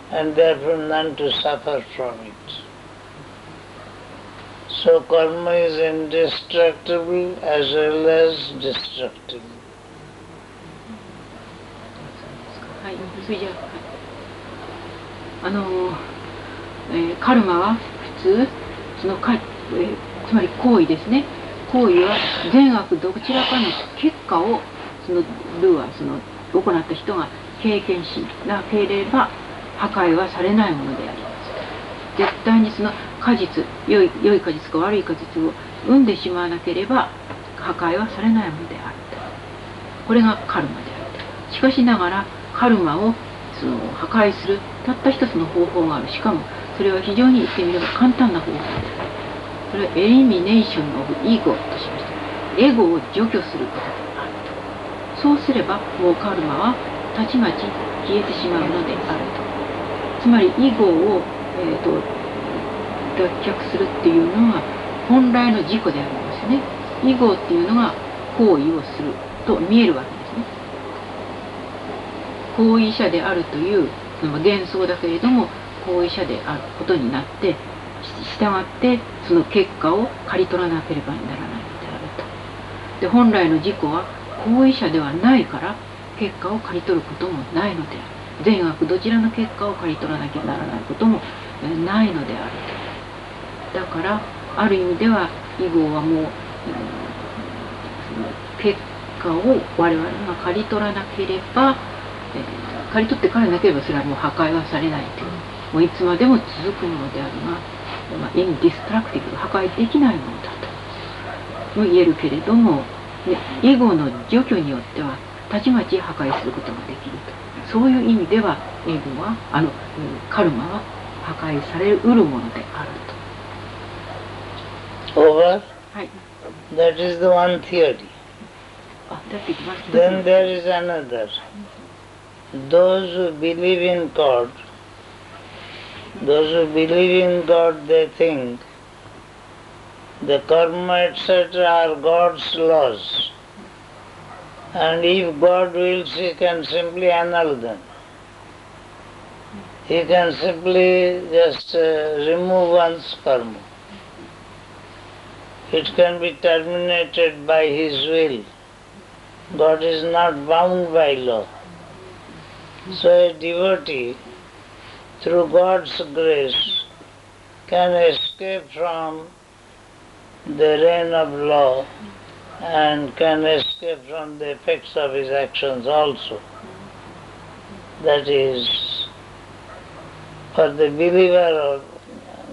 and therefore none to suffer from it. So karma is indestructible as well as destructible. はい、それじゃあ、カルマは普通そのつまり行為ですね。行為は善悪どちらかの結果をそのルーはその行った人が経験しなければ破壊はされないものであります。絶対にその果実、良い果実か悪い果実を生んでしまわなければ破壊はされないものであると。これがカルマであると。しかしながらカルマをその破壊するたった一つの方法がある。しかもそれは非常に言ってみれば簡単な方法である。それはエリミネーション・オブ・イゴとしました。エゴを除去することであると。そうすればもうカルマはたちまち消えてしまうのであると。つまりイゴを、脱却するっていうのは本来の自己でありますね。イゴっていうのが行為をすると見えるわけですね。行為者であるという幻想だけれども行為者であることになって従ってその結果を刈り取らなければならないのであると。で本来の自己は行為者ではないから結果を刈り取ることもないのである。善悪どちらの結果を刈り取らなきゃならないこともないのであると。だからある意味ではイゴはもう、その結果を我々が刈り取らなければ、刈り取ってからなければそれはもう破壊はされないという、もういつまでも続くものであるが、インディストラクティブ、破壊できないものだとも言えるけれども、イゴの除去によってはたちまち破壊することができると。そういう意味ではイゴはカルマは破壊されうるものであると。Over? はい。That is the one theory. Then there is another. Those who believe in God, they think the karma etc. are God's laws. And if God wills, He can simply annul them. He can simply just remove one's karma. It can be terminated by His will. God is not bound by law. So a devotee, through God's grace, can escape from the reign of law and can escape from the effects of his actions also. That is, for the believer of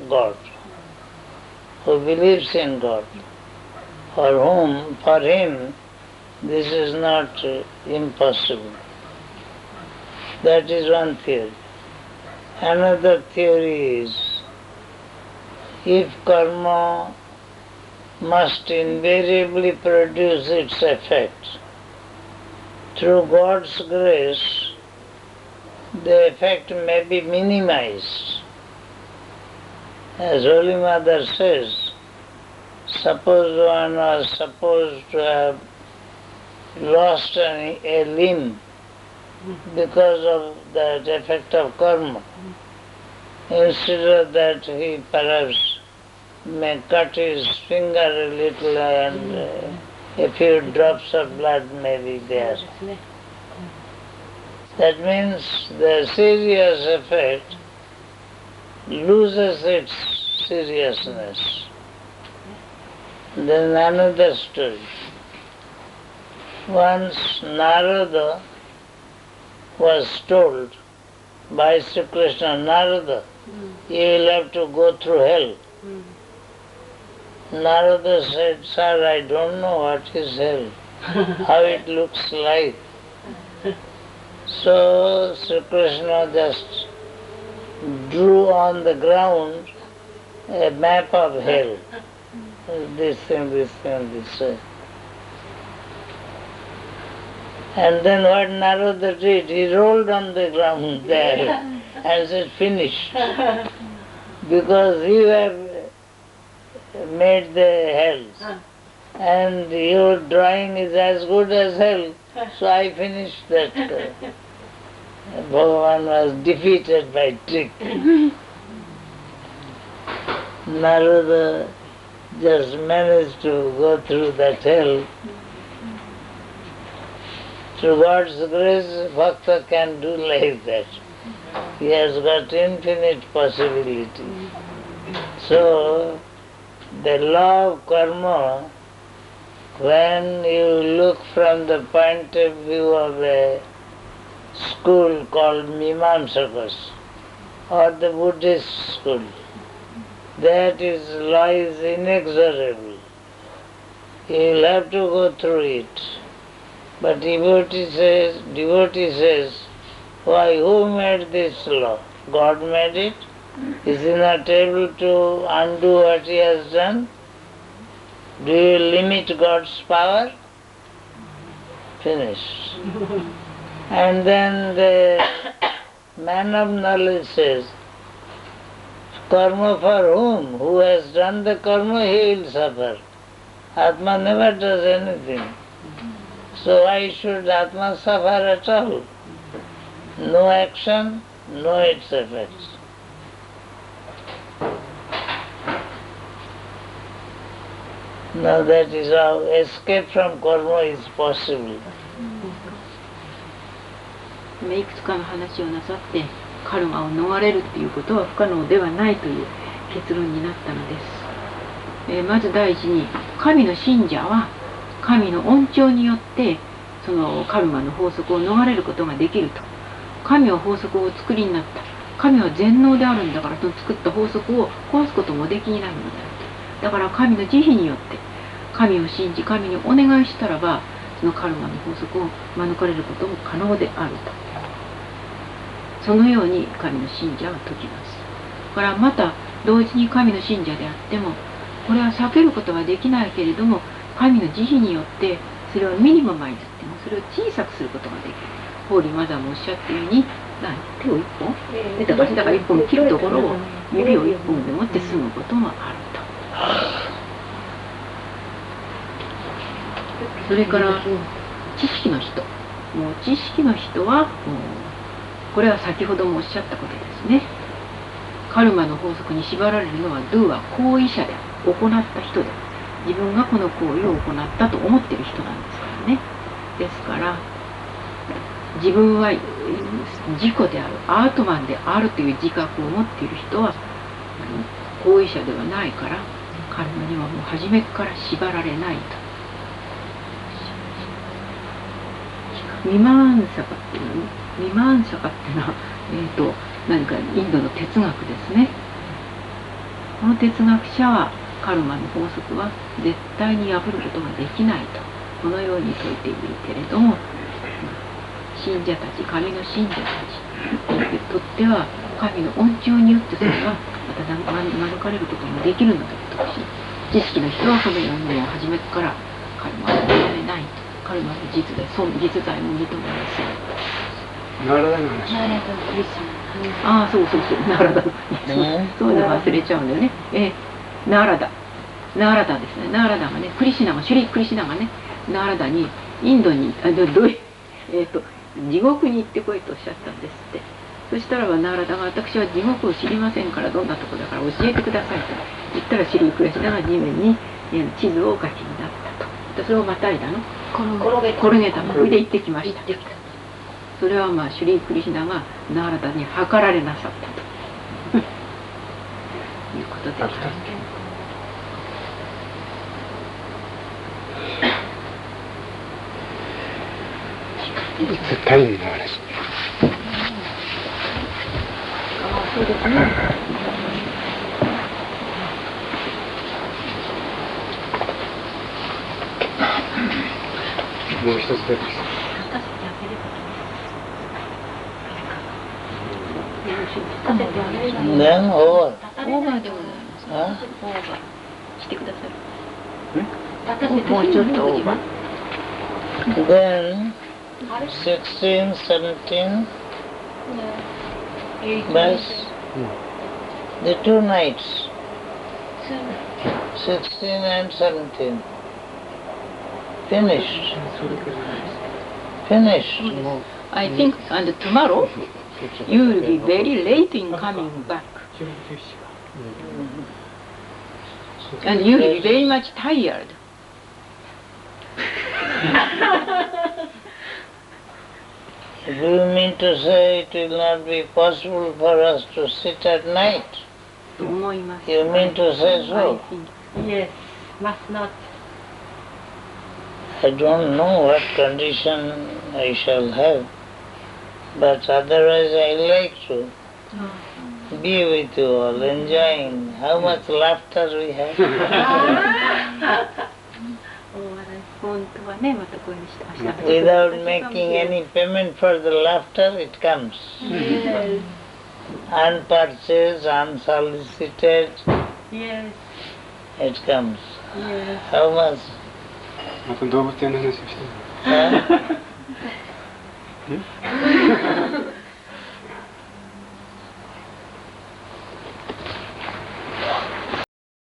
God, who believes in God, for him, this is not impossible. That is one theory. Another theory is, if karma must invariably produce its effect, through God's grace, the effect may be minimized. As Holy Mother says, suppose one was supposed to have lost a limb because of that effect of karma. Instead of that, he perhaps may cut his finger a little and a few drops of blood may be there. That means the serious effect loses its seriousness. Then another story. Once Narada was told by Sri Krishna, Narada, you will have to go through hell. Narada said, Sir, I don't know what is hell, how it looks like. So Sri Krishna just drew on the ground a map of hell. This thing, this thing, this way. And then what Narada did, he rolled on the ground there and said, finished. Because you have made the hells. And your drawing is as good as hell. So I finished that. Bhagavan was defeated by trick. Narada just managed to go through that hell. Through God's grace, Bhakta can do like that. He has got infinite possibility. So, the law of karma, when you look from the point of view of a school called Mimamsakas or the Buddhist school, that is law is inexorable. You will have to go through it. But devotee says, why, who made this law? God made it? Is he not able to undo what he has done? Do you limit God's power? Finished. And then the man of knowledge says, karma for whom? Who has done the karma, he will suffer. Atma never does anything. So why should Atma suffer at all? No action, no its effects. Now that is how escape from karma is possible. いくつかの話をなさってカルマを逃れるっていうことは不可能ではないという結論になったのです。まず第一に神の信者は神の恩寵によってそのカルマの法則を逃れることができると。神は法則をお作りになった。神は全能であるんだからその作った法則を壊すこともできないのであると。だから神の慈悲によって神を信じ神にお願いしたらばそのカルマの法則を免れることも可能であると。そのように神の信者は説きます。だからまた同時に神の信者であってもこれは避けることはできないけれども神の慈悲によってそれをミニママイズってもそれを小さくすることができる。ホーリーマザーもおっしゃったように手を一本だから一本切るところを指を一本で持って済むこともあると。それから知識の人もう知識の人はこれは先ほどもおっしゃったことですね。カルマの法則に縛られるのはドゥは行為者で行った人で自分がこの行為を行ったと思っている人なんですからね。ですから自分は自己であるアートマンであるという自覚を持っている人は行為者ではないからカルマにはもう初めから縛られないと。ミマーンサカっていうのはミマーンサカっていうのは、何かインドの哲学ですね。この哲学者はカルマの法則は絶対に破ることができないとこのように説いているけれども信者たち神の信者たちにとっては神の恩寵によってそれがまた免れることもできるのだとし知識の人はこのようにもう初めからカルマを認めないと。カルマの実在も認めません。ナラダの話。ああ、そうナラダのそういうの忘れちゃうんだよね。ナラダですね。ナラダがね、シュリクリシナがね、ナラダにインドに地獄に行ってこいとおっしゃったんですって。そしたらばナラダが私は地獄を知りませんからどんなとこだから教えてくださいと言ったらシュリクリシナが地面に地図をお書きになったと。それをまたいだの転げたので行ってきました。それはまあシュリー・クリシナがナーラダに計られなさったということで It's time の話。そうですね。もう一つ出てきた。Then over. オーバーでもないですか。オーバーしてください。もうちょっとオーバー。Then 16, 17, bas, the 2 nights, 16 and 17. Finished. Finished. I think, and tomorrow you will be very late in coming back. And you will be very much tired. Do you mean to say it will not be possible for us to sit at night? と思います。 You mean to say I so? think. Yes, must not. I don't know what condition I shall have, but otherwise I like to be with you all, enjoying how much laughter we have. 本当はね、またこういうふうにして明日。 Without making any payment for the laughter, it comes. Yes, Unpurchased, unsolicited, yes, it comes. yes. How much? また動物園の話をしてる。Huh?